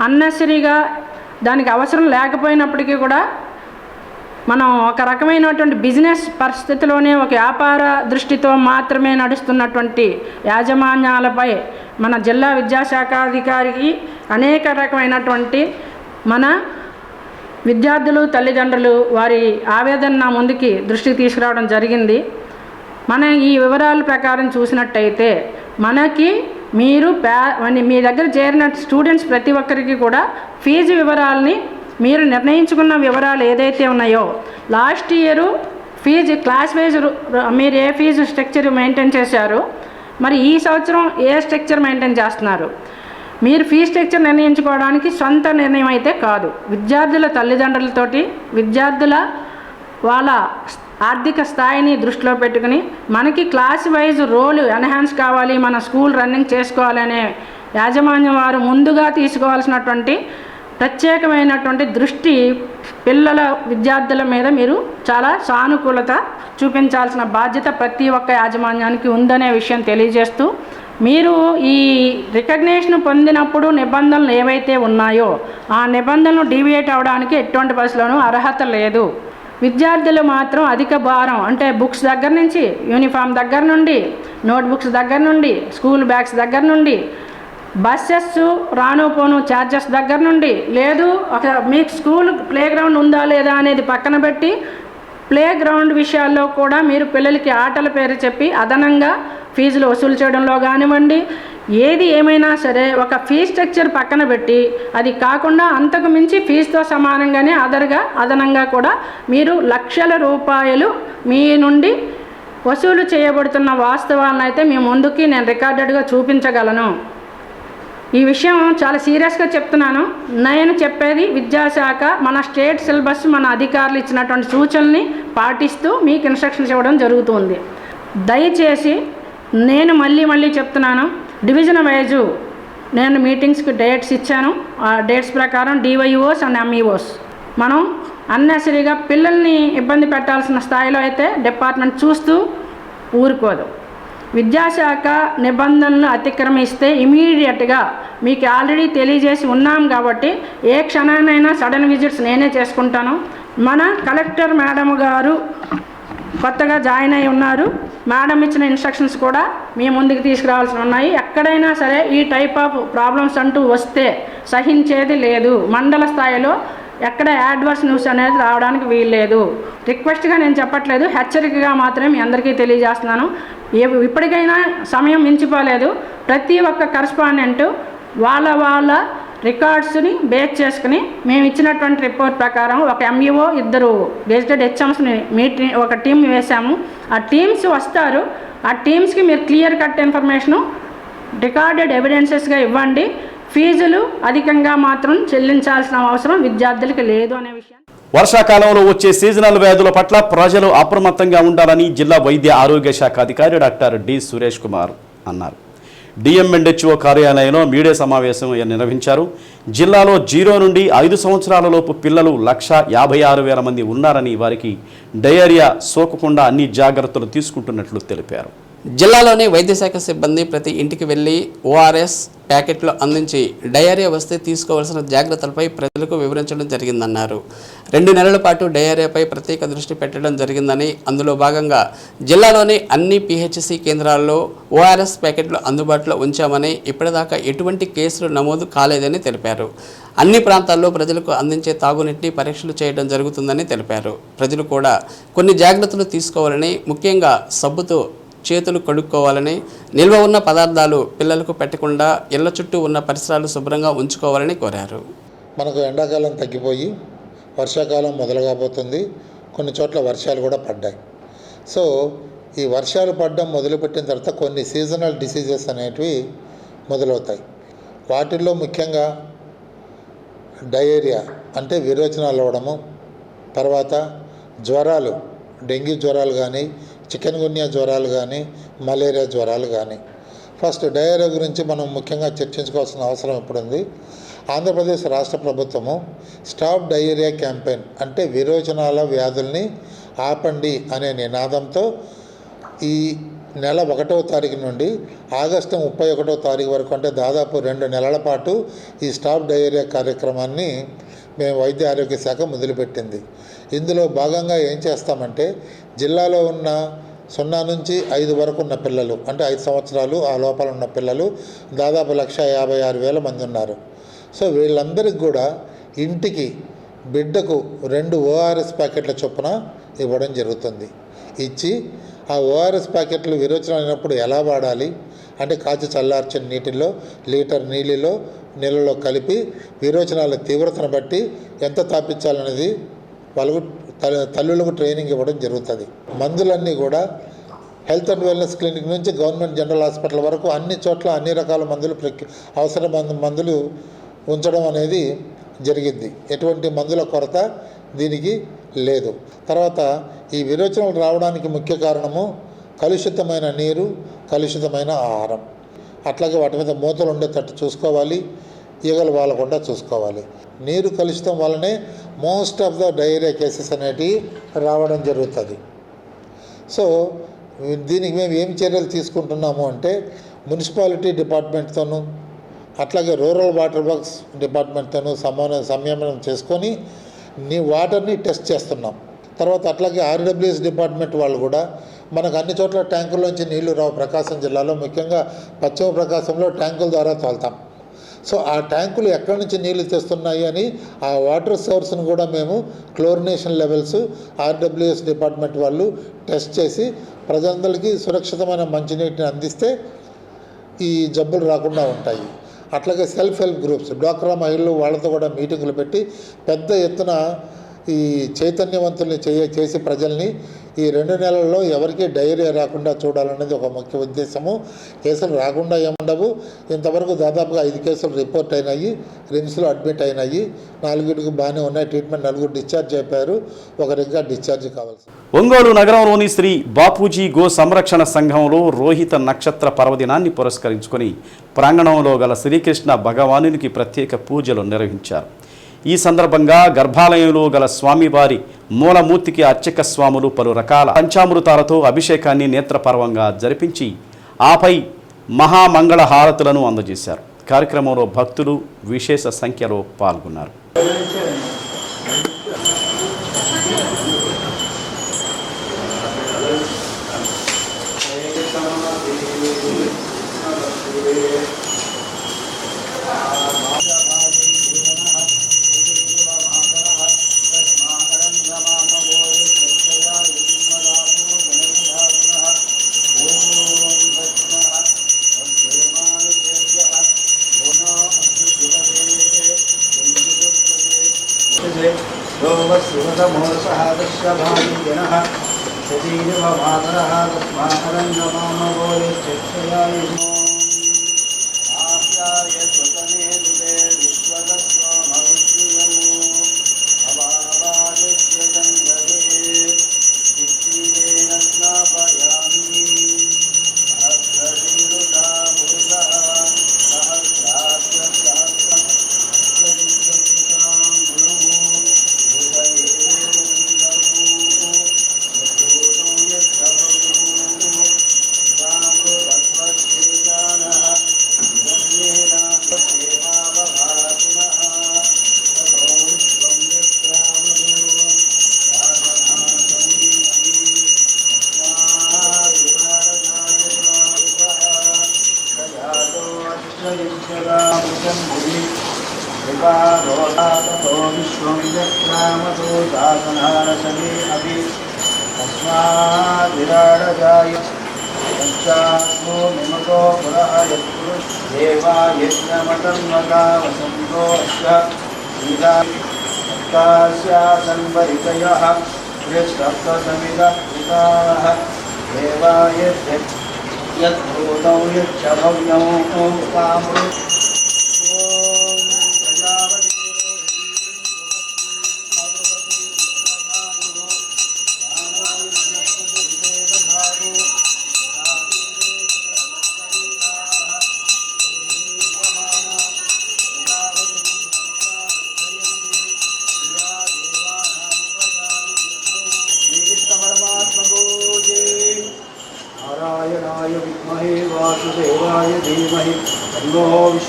అన్నెసరీగా దానికి అవసరం లేకపోయినప్పటికీ కూడా మనం ఒక రకమైనటువంటి బిజినెస్ పరిస్థితిలోనే ఒక వ్యాపార దృష్టితో మాత్రమే నడుస్తున్నటువంటి యాజమాన్యాలపై మన జిల్లా విద్యాశాఖాధికారికి అనేక రకమైనటువంటి మన విద్యార్థులు, తల్లిదండ్రులు వారి ఆవేదన నా ముందుకి దృష్టికి తీసుకురావడం జరిగింది. మన ఈ వివరాల ప్రకారం చూసినట్టయితే మనకి మీరు మీ దగ్గర చేరిన స్టూడెంట్స్ ప్రతి ఒక్కరికి కూడా ఫీజు వివరాలని మీరు నిర్ణయించుకున్న వివరాలు ఏదైతే ఉన్నాయో last year fees class wise మీరు ఏ ఫీజు స్ట్రక్చర్ మెయింటైన్ చేశారు, మరి ఈ సంవత్సరం ఏ స్ట్రక్చర్ మెయింటైన్ చేస్తున్నారు. మీరు ఫీ స్ట్రక్చర్ నిర్ణయించుకోవడానికి సొంత నిర్ణయం అయితే కాదు. విద్యార్థుల తల్లిదండ్రులతోటి విద్యార్థుల వాళ్ళ ఆర్థిక స్థాయిని దృష్టిలో పెట్టుకుని మనకి క్లాస్ వైజ్ రోలు ఎన్హాన్స్ కావాలి, మన స్కూల్ రన్నింగ్ చేసుకోవాలనే యాజమాన్యం వారు ముందుగా తీసుకోవాల్సినటువంటి ప్రత్యేకమైనటువంటి దృష్టి పిల్లల విద్యార్థుల మీద మీరు చాలా సానుకూలత చూపించాల్సిన బాధ్యత ప్రతి ఒక్క యాజమాన్యానికి ఉందనే విషయం తెలియజేస్తూ, మీరు ఈ రికగ్నేషన్ పొందినప్పుడు నిబంధనలు ఏవైతే ఉన్నాయో ఆ నిబంధనలు డీవియేట్ అవ్వడానికి ఎటువంటి బస్సులోనూ అర్హత లేదు. విద్యార్థులు మాత్రం అధిక భారం అంటే బుక్స్ దగ్గర నుంచి, యూనిఫామ్ దగ్గర నుండి, నోట్బుక్స్ దగ్గర నుండి, స్కూల్ బ్యాగ్స్ దగ్గర నుండి, బస్సెస్ రాను పోను ఛార్జెస్ దగ్గర నుండి, లేదు ఒక మీకు స్కూల్ ప్లే గ్రౌండ్ ఉందా లేదా అనేది పక్కన పెట్టి ప్లే గ్రౌండ్ విషయాల్లో కూడా మీరు పిల్లలకి ఆటల పేరు చెప్పి అదనంగా ఫీజులు వసూలు చేయడంలో కానివ్వండి, ఏది ఏమైనా సరే ఒక ఫీ స్ట్రక్చర్ పక్కన పెట్టి అది కాకుండా అంతకు మించి ఫీజుతో సమానంగానే అదనంగా కూడా మీరు లక్షల రూపాయలు మీ నుండి వసూలు చేయబడుతున్న వాస్తవాలను అయితే మీ ముందుకి నేను రికార్డెడ్గా చూపించగలను. ఈ విషయం చాలా సీరియస్గా చెప్తున్నాను. నేను చెప్పేది విద్యాశాఖ మన స్టేట్ సిలబస్ మన అధికారులు ఇచ్చినటువంటి సూచనల్ని పాటిస్తూ మీకు ఇన్స్ట్రక్షన్స్ ఇవ్వడం జరుగుతుంది. దయచేసి నేను మళ్ళీ చెప్తున్నాను, డివిజన్ వైజు నేను మీటింగ్స్కి డేట్స్ ఇచ్చాను. ఆ డేట్స్ ప్రకారం డివైఓస్ అండ్ ఎంఈఓస్ మనం అన్నెసరీగా పిల్లల్ని ఇబ్బంది పెట్టాల్సిన స్థాయిలో అయితే డిపార్ట్మెంట్ చూస్తూ ఊరుకోదు. విద్యాశాఖ నిబంధనలు అతిక్రమిస్తే ఇమీడియట్గా మీకు ఆల్రెడీ తెలియజేసి ఉన్నాం కాబట్టి ఏ క్షణానైనా సడన్ విజిట్స్ నేనే చేసుకుంటాను. మన కలెక్టర్ మేడం గారు కొత్తగా జాయిన్ అయి ఉన్నారు. మేడం ఇచ్చిన ఇన్స్ట్రక్షన్స్ కూడా మీ ముందుకు తీసుకురావాల్సి ఉన్నాయి. ఎక్కడైనా సరే ఈ టైప్ ఆఫ్ ప్రాబ్లమ్స్ అంటూ వస్తే సహించేది లేదు. మండల స్థాయిలో ఎక్కడ యాడ్వర్స్ న్యూస్ అనేది రావడానికి వీల్లేదు. రిక్వెస్ట్గా నేను చెప్పట్లేదు, హెచ్చరికగా మాత్రమే మీ అందరికీ తెలియజేస్తున్నాను. ఇప్పటికైనా సమయం మించిపోలేదు. ప్రతి ఒక్క కరస్పాండెంట్ వాళ్ళ రికార్డ్స్ని బేస్ చేసుకుని మేము ఇచ్చినటువంటి రిపోర్ట్ ప్రకారం ఒక ఎంఈఓ, 2 గెజిటెడ్ హెచ్ఎంస్ని ఒక టీం వేసాము. ఆ టీమ్స్ వస్తారు. ఆ టీమ్స్కి మీరు క్లియర్ కట్ ఇన్ఫర్మేషను రికార్డెడ్ ఎవిడెన్సెస్గా ఇవ్వండి. ఫీజులు అధికంగా మాత్రం చెల్లించాల్సిన అవసరం విద్యార్థులకు లేదు అనే విషయం. వర్షాకాలంలో వచ్చే సీజనల్ వ్యాధుల పట్ల ప్రజలు అప్రమత్తంగా ఉండాలని జిల్లా వైద్య ఆరోగ్య శాఖ అధికారి డాక్టర్ డి సురేష్ కుమార్ అన్నారు. డిఎంఎన్హెచ్ఓ కార్యాలయంలో మీడియా సమావేశం నిర్వహించారు. జిల్లాలో 0 నుండి 5 సంవత్సరాల లోపు పిల్లలు 156,000 మంది ఉన్నారని, వారికి డయేరియా సోకకుండా అన్ని జాగ్రత్తలు తీసుకుంటున్నట్లు తెలిపారు. జిల్లాలోని వైద్యశాఖ సిబ్బంది ప్రతి ఇంటికి వెళ్లి ఓఆర్ఎస్ ప్యాకెట్లు అందించి డయేరియా వస్తే తీసుకోవాల్సిన జాగ్రత్తలపై ప్రజలకు వివరించడం జరిగిందన్నారు. 2 నెలల పాటు డయేరియాపై ప్రత్యేక దృష్టి పెట్టడం జరిగిందని, అందులో భాగంగా జిల్లాలోని అన్ని పిహెచ్సి కేంద్రాల్లో ఓఆర్ఎస్ ప్యాకెట్లు అందుబాటులో ఉంచామని, ఇప్పటిదాకా ఎటువంటి కేసులు నమోదు కాలేదని తెలిపారు. అన్ని ప్రాంతాల్లో ప్రజలకు అందించే తాగునీటిని పరీక్షలు చేయడం జరుగుతుందని తెలిపారు. ప్రజలు కూడా కొన్ని జాగ్రత్తలు తీసుకోవాలని, ముఖ్యంగా సబ్బుతో చేతులు కడుక్కోవాలని, నిల్వ ఉన్న పదార్థాలు పిల్లలకు పెట్టకుండా ఇళ్ల చుట్టూ ఉన్న పరిసరాలు శుభ్రంగా ఉంచుకోవాలని కోరారు. మనకు ఎండాకాలం తగ్గిపోయి వర్షాకాలం మొదలు కాబోతుంది. కొన్ని చోట్ల వర్షాలు కూడా పడ్డాయి. సో ఈ వర్షాలు పడడం మొదలుపెట్టిన తర్వాత కొన్ని సీజనల్ డిసీజెస్ అనేటివి మొదలవుతాయి. వాటిల్లో ముఖ్యంగా డయేరియా అంటే విరోచనాలు అవ్వడము, తర్వాత జ్వరాలు, డెంగ్యూ జ్వరాలు కానీ, చికెన్ గున్యా జ్వరాలు కానీ, మలేరియా జ్వరాలు కానీ, ఫస్ట్ డయేరియా గురించి మనం ముఖ్యంగా చర్చించుకోవాల్సిన అవసరం ఇప్పుడు ఉంది. ఆంధ్రప్రదేశ్ రాష్ట్ర ప్రభుత్వము స్టాప్ డయేరియా క్యాంపెయిన్ అంటే విరోచనాల వ్యాధుల్ని ఆపండి అనే నినాదంతో ఈ నెల 1వ తారీఖు నుండి ఆగస్టు 31వ తారీఖు వరకు అంటే దాదాపు 2 నెలల పాటు ఈ స్టాప్ డయేరియా కార్యక్రమాన్ని మేము వైద్య ఆరోగ్య శాఖ మొదలుపెట్టింది. ఇందులో భాగంగా ఏం చేస్తామంటే జిల్లాలో ఉన్న 0 నుంచి 5 వరకు ఉన్న పిల్లలు అంటే 5 సంవత్సరాలు ఆ లోపల ఉన్న పిల్లలు దాదాపు 1,56,000 మంది ఉన్నారు. సో వీళ్ళందరికీ కూడా ఇంటికి బిడ్డకు 2 ORS ప్యాకెట్ల చొప్పున ఇవ్వడం జరుగుతుంది. ఇచ్చి ఆ ORS ప్యాకెట్లు విరోచనం అయినప్పుడు ఎలా వాడాలి అంటే కాచి చల్లార్చిన నీటిలో లీటర్ నీళ్ళలో కలిపి విరోచనాల తీవ్రతను బట్టి ఎంత తాపించాలనేది వాళ్ళకు తల్లులకు ట్రైనింగ్ ఇవ్వడం జరుగుతుంది. మందులన్నీ కూడా హెల్త్ అండ్ వెల్నెస్ క్లినిక్ నుంచి గవర్నమెంట్ జనరల్ హాస్పిటల్ వరకు అన్ని చోట్ల అన్ని రకాల మందులు అవసరమైన మందులు ఉంచడం అనేది జరిగింది. ఎటువంటి మందుల కొరత దీనికి లేదు. తర్వాత ఈ విరోచనాలు రావడానికి ముఖ్య కారణము కలుషితమైన నీరు, కలుషితమైన ఆహారం. అట్లాగే వాటి మీద మూతలు ఉండేటట్టు చూసుకోవాలి, ఈగలు వాలకుండా చూసుకోవాలి. నీరు కలుషితం వల్లనే most of the diarrhoea cases అనేటివి రావడం జరుగుతుంది. సో దీనికి మేము ఏం చర్యలు తీసుకుంటున్నాము అంటే మున్సిపాలిటీ డిపార్ట్మెంట్తోనూ అట్లాగే రూరల్ వాటర్ వర్క్స్ డిపార్ట్మెంట్తోనూ సంయమనం చేసుకొని వాటర్ని టెస్ట్ చేస్తున్నాం. తర్వాత అట్లాగే RWS డిపార్ట్మెంట్ వాళ్ళు కూడా మనకు అన్ని చోట్ల ట్యాంకుల్లోంచి నీళ్లు రావు. ప్రకాశం జిల్లాలో ముఖ్యంగా పశ్చిమ ప్రకాశంలో ట్యాంకుల ద్వారా తోలుతాం. సో ఆ ట్యాంకులు ఎక్కడి నుంచి నీళ్లు తెస్తున్నాయి అని ఆ వాటర్ సోర్స్ను కూడా మేము క్లోరినేషన్ లెవెల్స్ RWS డిపార్ట్మెంట్ వాళ్ళు టెస్ట్ చేసి ప్రజలందరికీ సురక్షితమైన మంచినీటిని అందిస్తే ఈ జబ్బులు రాకుండా ఉంటాయి. అట్లాగే సెల్ఫ్ హెల్ప్ గ్రూప్స్, డ్వాక్రా మహిళలు వాళ్ళతో కూడా మీటింగులు పెట్టి పెద్ద ఎత్తున ఈ చైతన్యవంతుల్ని చేసి ప్రజల్ని ఈ 2 నెలల్లో ఎవరికి డయేరియా రాకుండా చూడాలనేది ఒక ముఖ్య ఉద్దేశము. కేసులు రాకుండా ఏముండవు. ఇంతవరకు దాదాపుగా 5 కేసులు రిపోర్ట్ అయినాయి, రిమ్స్లో అడ్మిట్ అయినాయి. 4 బాగానే ఉన్నాయి, ట్రీట్మెంట్ 4 డిశ్చార్జ్ అయిపోయారు, 1 ఇంకా డిశ్చార్జ్ కావాల్సి. ఒంగోలు నగరంలోని శ్రీ బాపూజీ గో సంరక్షణ సంఘంలో రోహిత నక్షత్ర పర్వదినాన్ని పురస్కరించుకొని ప్రాంగణంలో గల శ్రీకృష్ణ భగవానునికి ప్రత్యేక పూజలు నిర్వహించారు. ఈ సందర్భంగా గర్భాలయంలో గల స్వామివారి మూలమూర్తికి అర్చక స్వాములు పలు రకాల పంచామృతాలతో అభిషేకాన్ని నేత్రపర్వంగా జరిపించి ఆపై మహామంగళ హారతులను అందజేశారు. కార్యక్రమంలో భక్తులు విశేష సంఖ్యలో పాల్గొన్నారు.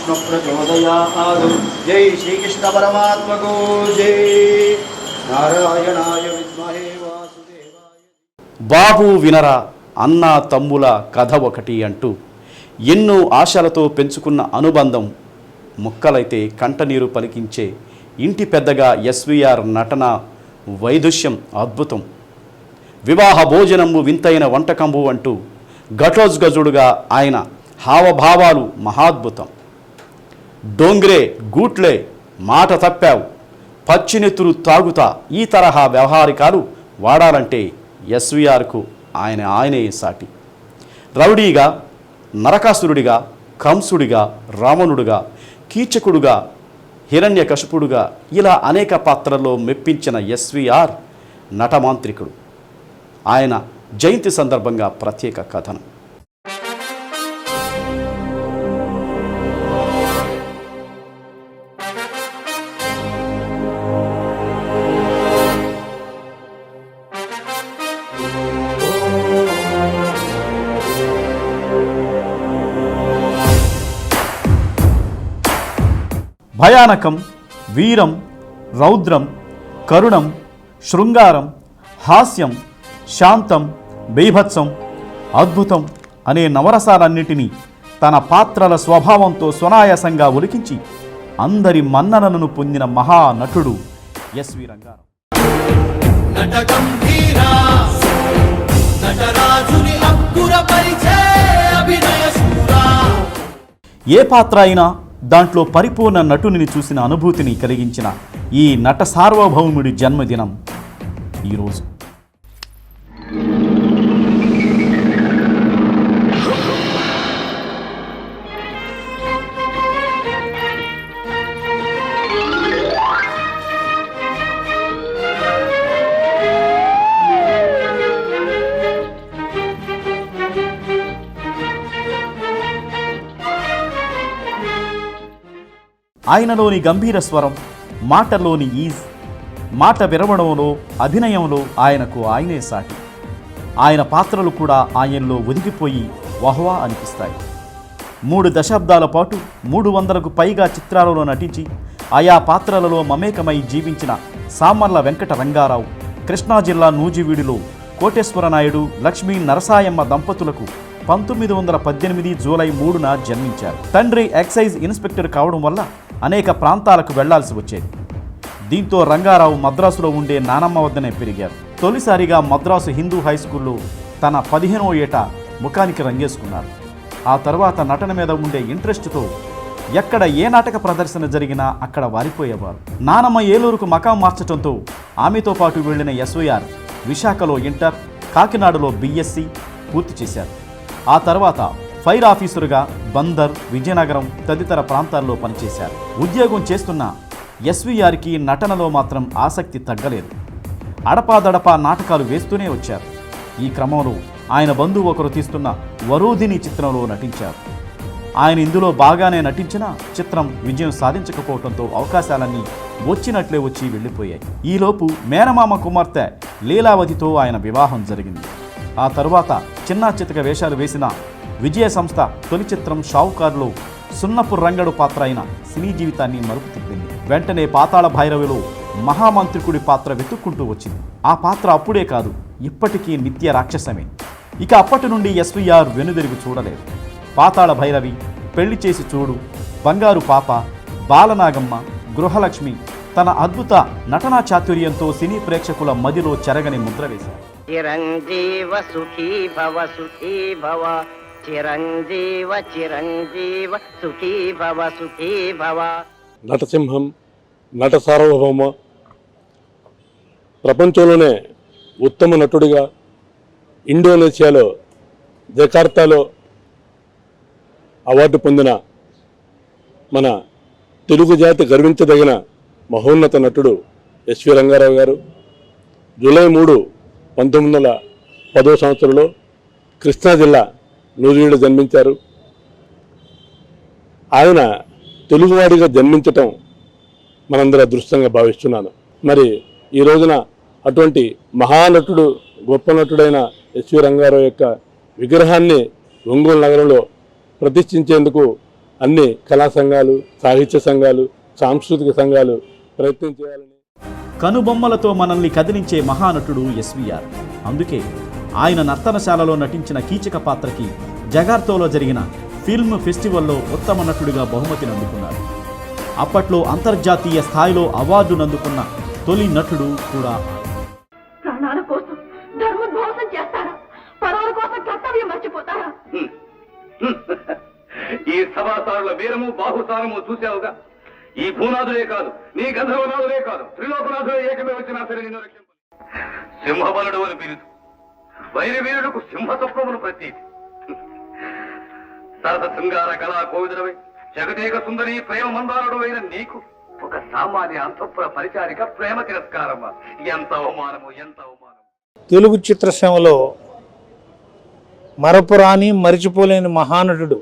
విష్ణు ప్రచోదయాత్. జై శ్రీకృష్ణ పరమాత్మకు జై. నారాయణాయ విద్మహే వాసుదేవాయ. బాబు వినరా అన్న తమ్ముల కథ ఒకటి అంటూ ఎన్నో ఆశలతో పెంచుకున్న అనుబంధం ముక్కలైతే కంటనీరు పలికించే ఇంటి పెద్దగా ఎస్వీఆర్ నటన వైదుష్యం అద్భుతం. వివాహ భోజనము వింతైన వంటకంబు అంటూ ఘటోజ్గజుడుగా ఆయన హావభావాలు మహాద్భుతం. డోంగ్రే గూట్లే మాట తప్పావు పచ్చినెత్తురు తాగుతా ఈ తరహా వ్యవహారికాలు వాడాలంటే ఎస్వీఆర్కు ఆయనే సాటి. రౌడీగా, నరకాసురుడిగా, కంసుడిగా, రావణుడుగా, కీచకుడుగా, హిరణ్యకశిపుడుగా ఇలా అనేక పాత్రల్లో మెప్పించిన ఎస్వీఆర్ నటమాంత్రికుడు. ఆయన జయంతి సందర్భంగా ప్రత్యేక కథనం. భయానకం, వీరం, రౌద్రం, కరుణం, శృంగారం, హాస్యం, శాంతం, బీభత్సం, అద్భుతం అనే నవరసాలన్నిటినీ తన పాత్రల స్వభావంతో సునాయాసంగా ఒలికించి అందరి మన్ననలను పొందిన మహానటుడు ఎస్వి రంగారావు. ఏ పాత్ర అయినా దాంట్లో పరిపూర్ణ నటుని చూసిన అనుభూతిని కలిగించిన ఈ నట సార్వభౌముడి జన్మదినం ఈరోజు. ఆయనలోని గంభీర స్వరం, మాటలోని ఈజ్, మాట విరవడంలో, అభినయంలో ఆయనకు ఆయనే సాటి. ఆయన పాత్రలు కూడా ఆయనలో ఒదిగిపోయి వహ్వా అనిపిస్తాయి. 3 దశాబ్దాల పాటు 300కు పైగా చిత్రాలలో నటించి ఆయా పాత్రలలో మమేకమై జీవించిన సామర్ల వెంకట రంగారావు కృష్ణా జిల్లా నూజివీడులో కోటేశ్వర నాయుడు, లక్ష్మీ నరసాయమ్మ దంపతులకు 1918 జూలై 3న జన్మించారు. తండ్రి ఎక్సైజ్ ఇన్స్పెక్టర్ కావడం వల్ల అనేక ప్రాంతాలకు వెళ్లాల్సి వచ్చేది. దీంతో రంగారావు మద్రాసులో ఉండే నానమ్మ వద్దనే పెరిగారు. తొలిసారిగా మద్రాసు హిందూ హై స్కూల్లో తన 15వ ఏట ముఖానికి రంగేసుకున్నారు. ఆ తర్వాత నటన మీద ఉండే ఇంట్రెస్ట్తో ఎక్కడ ఏ నాటక ప్రదర్శన జరిగినా అక్కడ వారిపోయేవారు. నానమ్మ ఏలూరుకు మకాం మార్చడంతో ఆమెతో పాటు వెళ్లిన ఎస్వీఆర్ విశాఖలో ఇంటర్, కాకినాడలో BSc పూర్తి చేశారు. ఆ తర్వాత ఫైర్ ఆఫీసరుగా బందర్, విజయనగరం తదితర ప్రాంతాల్లో పనిచేశారు. ఉద్యోగం చేస్తున్న ఎస్వీఆర్కి నటనలో మాత్రం ఆసక్తి తగ్గలేదు. అడపాదడపా నాటకాలు వేస్తూనే వచ్చారు. ఈ క్రమంలో ఆయన బంధువు ఒకరు తీస్తున్న వరోధిని చిత్రంలో నటించారు. ఆయన ఇందులో బాగానే నటించినా చిత్రం విజయం సాధించకపోవడంతో అవకాశాలన్నీ వచ్చినట్లే వచ్చి వెళ్ళిపోయాయి. ఈలోపు మేనమామ కుమార్తె లీలావతితో ఆయన వివాహం జరిగింది. ఆ తరువాత చిన్నా చితక వేషాలు వేసిన విజయ సంస్థ తొలి చిత్రం షావుకారులో సున్నపు రంగడు పాత్ర అయిన సినీ జీవితాన్ని మరుపు తిప్పింది. వెంటనే పాతాళ భైరవిలో మహామంత్రికుడి పాత్ర వెతుక్కుంటూ వచ్చింది. ఆ పాత్ర అప్పుడే కాదు, ఇప్పటికీ నిత్య రాక్షసమే. ఇక అప్పటి నుండి ఎస్వీఆర్ వెనుదిరిగి చూడలేదు. పాతాళ భైరవి, పెళ్లి చేసి చూడు, బంగారు పాప, బాలనాగమ్మ, గృహలక్ష్మి తన అద్భుత నటనా చాతుర్యంతో సినీ ప్రేక్షకుల మదిలో చెరగని ముద్ర వేశారు. చిరంజీవ సుఖీ భవ సుఖీ భవ, చిరంజీవ చిరంజీవ సుఖీ భవ సుఖీ భవ. నటసింహం, నట సార్వభౌమ, ప్రపంచంలోనే ఉత్తమ నటుడిగా ఇండోనేషియాలో జకార్తాలో అవార్డు పొందిన మన తెలుగు జాతి గర్వించదగిన మహోన్నత నటుడు ఎస్వి రంగారావు గారు జూలై 3, 1910వ సంవత్సరంలో కృష్ణా జిల్లా నూజివీడులో జన్మించారు. ఆయన తెలుగువాడిగా జన్మించటం మనందరి అదృష్టంగా భావిస్తున్నాను. మరి ఈ రోజున అటువంటి మహానటుడు, గొప్ప నటుడైన ఎస్వి రంగారావు యొక్క విగ్రహాన్ని ఒంగోలు నగరంలో ప్రతిష్ఠించేందుకు అన్ని కళా సంఘాలు, సాహిత్య సంఘాలు, సాంస్కృతిక సంఘాలు ప్రయత్నం చేయాలని. కనుబొమ్మలతో మనల్ని కదిలించే మహానటుడు ఎస్వీఆర్. అందుకే ఆయన నర్తనశాలలో నటించిన కీచక పాత్రకి జగార్తోలో జరిగిన ఫిల్మ్ ఫెస్టివల్లో ఉత్తమ నటుడిగా బహుమతిని అందుకున్నారు. అప్పట్లో అంతర్జాతీయ స్థాయిలో అవార్డును అందుకున్న తొలి నటుడు కూడా. ప్రాణాల కోసం ధర్మధ్వంసం చేస్తారా? పరాల కోసం కర్తవ్యం మర్చిపోతారా? ఈ సభాసారుల వీరము బాహుసారము చూసావుగా. ఈ భూనాథులే కాదు, నీ గంధర్వనాథులే కాదు, త్రిలోకనాథులే ఏకమే వచ్చినా సరే నిన్ను రక్షింప. సింహబలుడు అని పిలుచు, వైరవీరులకు సింహతత్వమును ప్రతీతి. సరస శృంగార కళా కోవిదుడవై జగదేక సుందరి ప్రేమ మందారుడు అయిన నీకు ఒక సామాన్య అంతఃపుర పరిచారిక ప్రేమ తిరస్కారమా? ఎంత అవమానము, ఎంత అవమానం. తెలుగు చిత్రసీమలో మరపురాని మరిచిపోలేని మహానటుడు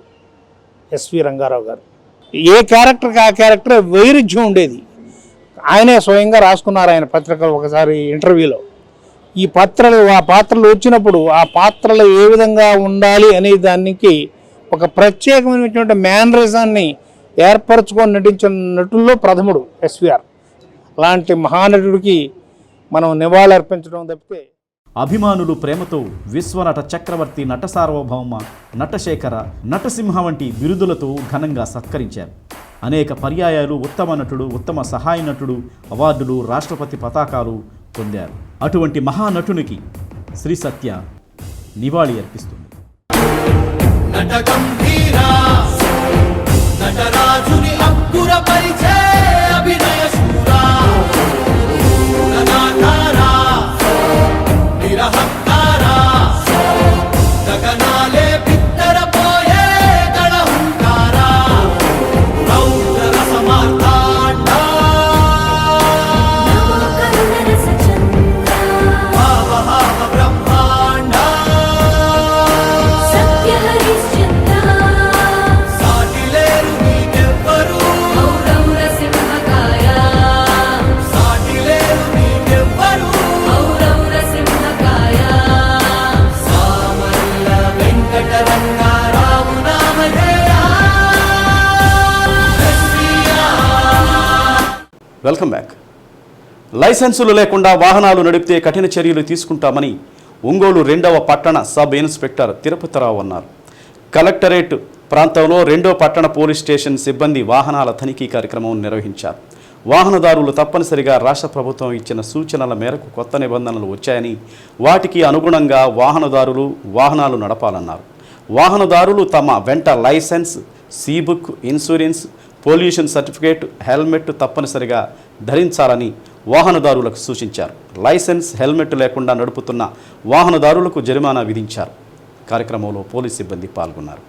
ఎస్వి రంగారావు గారు. ఏ క్యారెక్టర్కి ఆ క్యారెక్టర్ వైరుధ్యం ఉండేది. ఆయనే స్వయంగా రాసుకున్నారు ఆయన పత్రికలు ఒకసారి ఇంటర్వ్యూలో. ఈ ఆ పాత్రలు వచ్చినప్పుడు ఆ పాత్రలు ఏ విధంగా ఉండాలి అనే దానికి ఒక ప్రత్యేకమైనటువంటి మేనరిజాన్ని ఏర్పరచుకొని నటించిన నటుల్లో ప్రథముడు ఎస్వీఆర్. అలాంటి మహానటుడికి మనం నివాళులు అర్పించడం తప్పితే. అభిమానులు ప్రేమతో విశ్వనట చక్రవర్తి, నట సార్వభౌమ, నటశేఖర, నటసింహ వంటి బిరుదులతో ఘనంగా సత్కరించారు. అనేక పర్యాయాలు ఉత్తమ నటుడు, ఉత్తమ సహాయ నటుడు అవార్డులు, రాష్ట్రపతి పతాకాలు పొందారు. అటువంటి మహానటునికి శ్రీ సత్య నివాళి అర్పిస్తుంది. నటరాజుని అక్కుర పరిచే అభినయ శూరా ననాకారా నిరహంకారా గగనాలే బిత్తరపోయే గణహంకారా రౌద్ర రసమార్తాండా భావహావ బ్రహ్మాండ సత్య హరిశ్చంద్ర సాటిలేరు నీకెవ్వరు ఔరౌర సింహకాయ సాటిలేరు నీకెవ్వరు ఔరౌర సింహకాయ సామల్ల వెంకటరంగారావు నామధేయా. Welcome back. లైసెన్సులు లేకుండా వాహనాలు నడిపితే కఠిన చర్యలు తీసుకుంటామని ఒంగోలు 2వ పట్టణ సబ్ ఇన్స్పెక్టర్ తిరుపతిరావు అన్నారు. కలెక్టరేట్ ప్రాంతంలో 2వ పట్టణ పోలీస్ స్టేషన్ సిబ్బంది వాహనాల తనిఖీ కార్యక్రమం నిర్వహించారు. వాహనదారులు తప్పనిసరిగా రాష్ట్ర ప్రభుత్వం ఇచ్చిన సూచనల మేరకు కొత్త నిబంధనలు వచ్చాయని, వాటికి అనుగుణంగా వాహనదారులు వాహనాలు నడపాలన్నారు. వాహనదారులు తమ వెంట license, C book, insurance, pollution certificate, helmet తప్పనిసరిగా ధరించాలని వాహనదారులకు సూచించారు. లైసెన్స్, హెల్మెట్ లేకుండా నడుపుతున్న వాహనదారులకు జరిమానా విధించారు. కార్యక్రమంలో పోలీస్ సిబ్బంది పాల్గొన్నారు.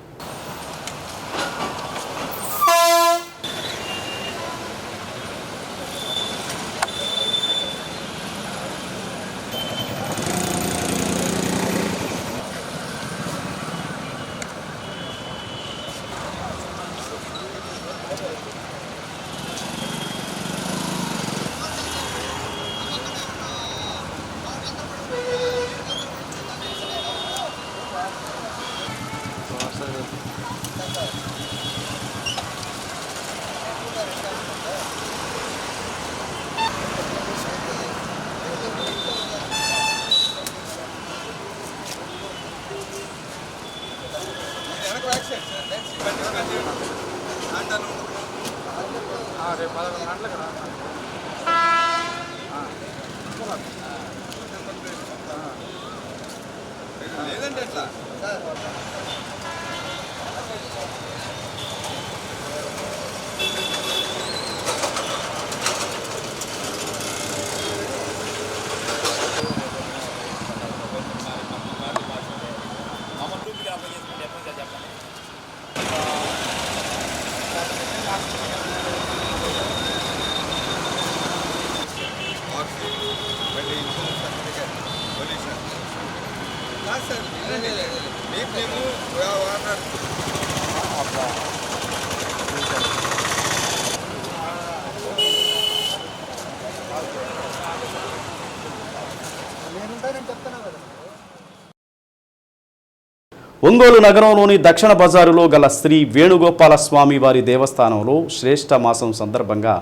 ఒంగోలు నగరంలోని దక్షిణ బజారులో గల శ్రీ వేణుగోపాల స్వామి వారి దేవస్థానంలో శ్రేష్ఠ మాసం సందర్భంగా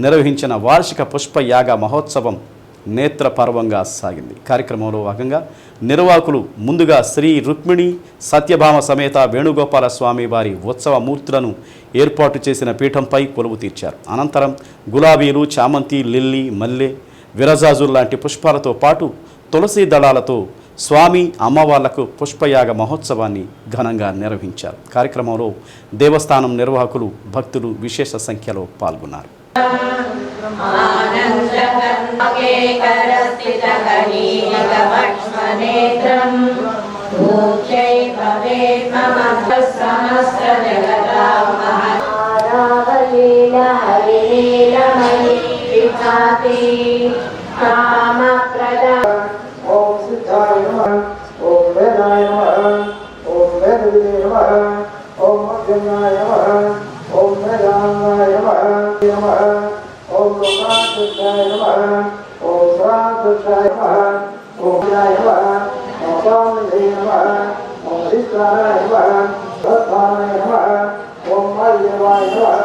నిర్వహించిన వార్షిక పుష్పయాగ మహోత్సవం నేత్రపర్వంగా సాగింది. కార్యక్రమంలో భాగంగా నిర్వాహకులు ముందుగా శ్రీ రుక్మిణి సత్యభామ సమేత వేణుగోపాల స్వామి వారి ఉత్సవ మూర్తులను ఏర్పాటు చేసిన పీఠంపై కొలువు తీర్చారు. అనంతరం గులాబీలు, చామంతి, లిల్లీ, మల్లె, విరజాజులు లాంటి పుష్పాలతో పాటు తులసి దళాలతో స్వామి అమ్మవార్లకు పుష్పయాగ మహోత్సవాన్ని ఘనంగా నిర్వహించారు. కార్యక్రమంలో దేవస్థానం నిర్వాహకులు, భక్తులు విశేష సంఖ్యలో పాల్గొన్నారు. ఓం సిద్ధాయ నమః ఓం వేదాయ నమః ఓం వేదవిదే నమః ఓం మధ్యమాయ నమః ఓం వేదాంగాయ నమః ఓం లోకాయ నమః ఓం సరాయ నమః ఓం విదాయ నమః ఓం స్వామిదే నమః ఓం శ్రీకారాయ నమః సత్తాయ నమః ఓం మల్యవాయ నమః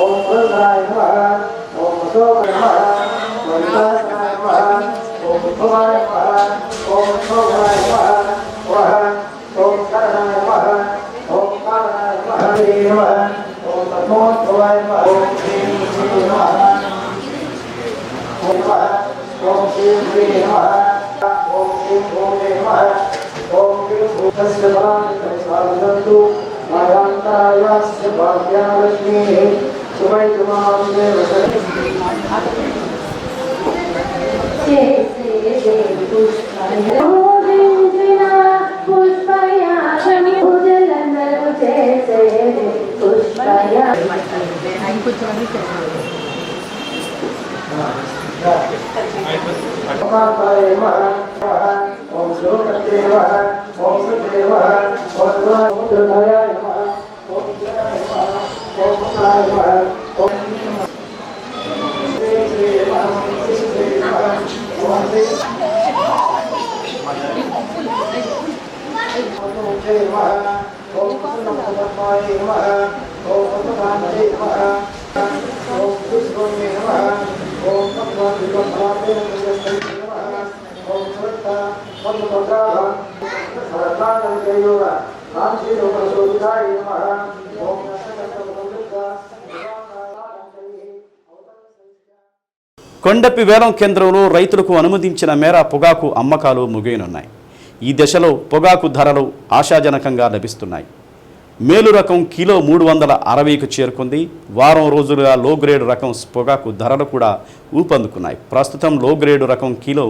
ఓం వరుణాయ నమః ఓం అశోకాయ నమః ఓం వినాయకాయ నమః ఓం భవాయ నమః ఓం శోభాయ నమః ఓం కరణాయ నమః ఓం కారణాయ నమః ఓం తమోద్భవాయ నమః ఓం శ్రీం శ్రీ నమః ఓం శ్రీం శ్రీ నమః ఓం శ్రీం భూమే నమః ఓం శ్రీం భూతస్య బలాని సాధయంతు మాయాంతరాయస్య భాగ్యలక్ష్మీ సువైతుమాం దేవత ఓం శ్లోకదేవ ఓం సుదేవ ఓం రుద్రాయ నమః ఓం ఓం ఓం కొండపి వేలం కేంద్రంలో రైతులకు అనుమతించిన మేర పొగాకు అమ్మకాలు ముగియనున్నాయి. ఈ దశలో పొగాకు ధరలు ఆశాజనకంగా లభిస్తున్నాయి. మేలు రకం కిలో 360కు చేరుకుంది. వారం రోజులుగా లో గ్రేడ్ రకం పొగాకు ధరలు కూడా ఊపందుకున్నాయి. ప్రస్తుతం లో గ్రేడ్ రకం కిలో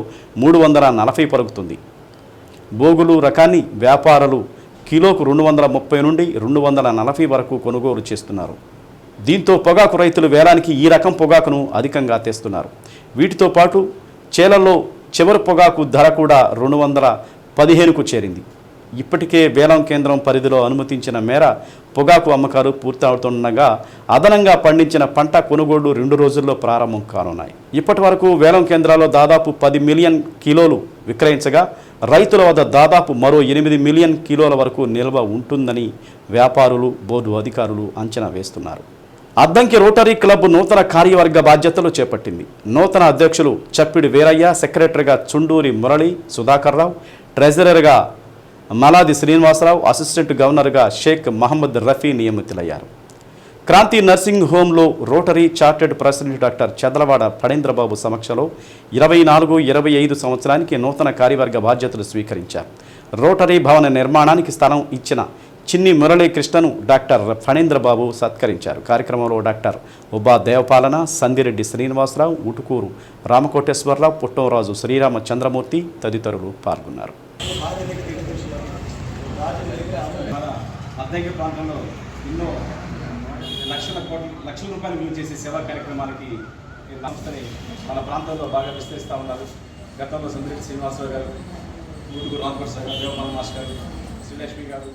340 పలుకుతుంది. బోగులు రకాన్ని వ్యాపారులు కిలోకు 230 నుండి 240 వరకు కొనుగోలు చేస్తున్నారు. దీంతో పొగాకు రైతులు వేలానికి ఈ రకం పొగాకును అధికంగా తెస్తున్నారు. వీటితో పాటు చేలల్లో చివరి పొగాకు ధర కూడా 215కు చేరింది. ఇప్పటికే వేలం కేంద్రం పరిధిలో అనుమతించిన మేర పొగాకు అమ్మకాలు పూర్తవుతుండగా అదనంగా పండించిన పంట కొనుగోళ్లు 2 రోజుల్లో ప్రారంభం కానున్నాయి. ఇప్పటి వరకు వేలం కేంద్రాల్లో దాదాపు 10 మిలియన్ కిలోలు విక్రయించగా రైతుల వద్ద దాదాపు మరో 8 మిలియన్ కిలోల వరకు నిల్వ ఉంటుందని వ్యాపారులు, బోర్డు అధికారులు అంచనా వేస్తున్నారు. అద్దంకి రోటరీ క్లబ్ నూతన కార్యవర్గ బాధ్యతలు చేపట్టింది. నూతన అధ్యక్షులు చప్పిడి వీరయ్య, సెక్రటరీగా చుండూరి మురళి సుధాకర్రావు, ట్రెజరర్గా మలాది శ్రీనివాసరావు, అసిస్టెంట్ గవర్నర్గా షేక్ మహమ్మద్ రఫీ నియమితులయ్యారు. క్రాంతి నర్సింగ్ హోంలో Rotary chartered president doctor Chadalavada Phanindra Babu సమక్షంలో 24-25 సంవత్సరానికి నూతన కార్యవర్గ బాధ్యతలు స్వీకరించారు. రోటరీ భవన నిర్మాణానికి స్థలం ఇచ్చిన చిన్ని మురళీకృష్ణను డాక్టర్ ఫణీంద్రబాబు సత్కరించారు. కార్యక్రమంలో డాక్టర్ ఉబా దేవపాలన, సందిరెడ్డి శ్రీనివాసరావు, ఉటుకూరు రామకోటేశ్వరరావు, పుట్టంరాజు శ్రీరామచంద్రమూర్తి తదితరులు పాల్గొన్నారు. అద్దంకి ప్రాంతంలో ఎన్నో లక్షల రూపాయలు విలువ చేసే సేవా కార్యక్రమాలకి సంస్థని మన ప్రాంతంలో బాగా విస్తరిస్తూ ఉన్నారు. గతంలో సందిరెడ్డి శ్రీనివాసరావు గారు, ఉటుకూరు రామకోటేశ్వర గారు, దేవపాలన మాస్టర్ గారు, శ్రీలక్ష్మి గారు,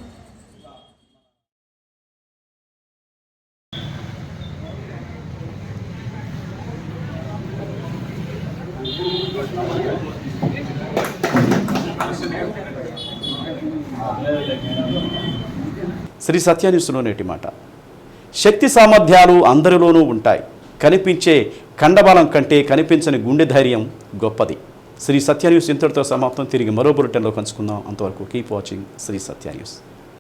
శ్రీ సత్య న్యూస్లో నేటి మాట. శక్తి సామర్థ్యాలు అందరిలోనూ ఉంటాయి. కనిపించే కండబలం కంటే కనిపించని గుండె ధైర్యం గొప్పది. శ్రీ సత్య న్యూస్ ఇంతటితో సమాప్తం. తిరిగి మరో బులెటిన్లో కలుసుకుందాం. అంతవరకు కీప్ వాచింగ్ శ్రీ సత్య న్యూస్.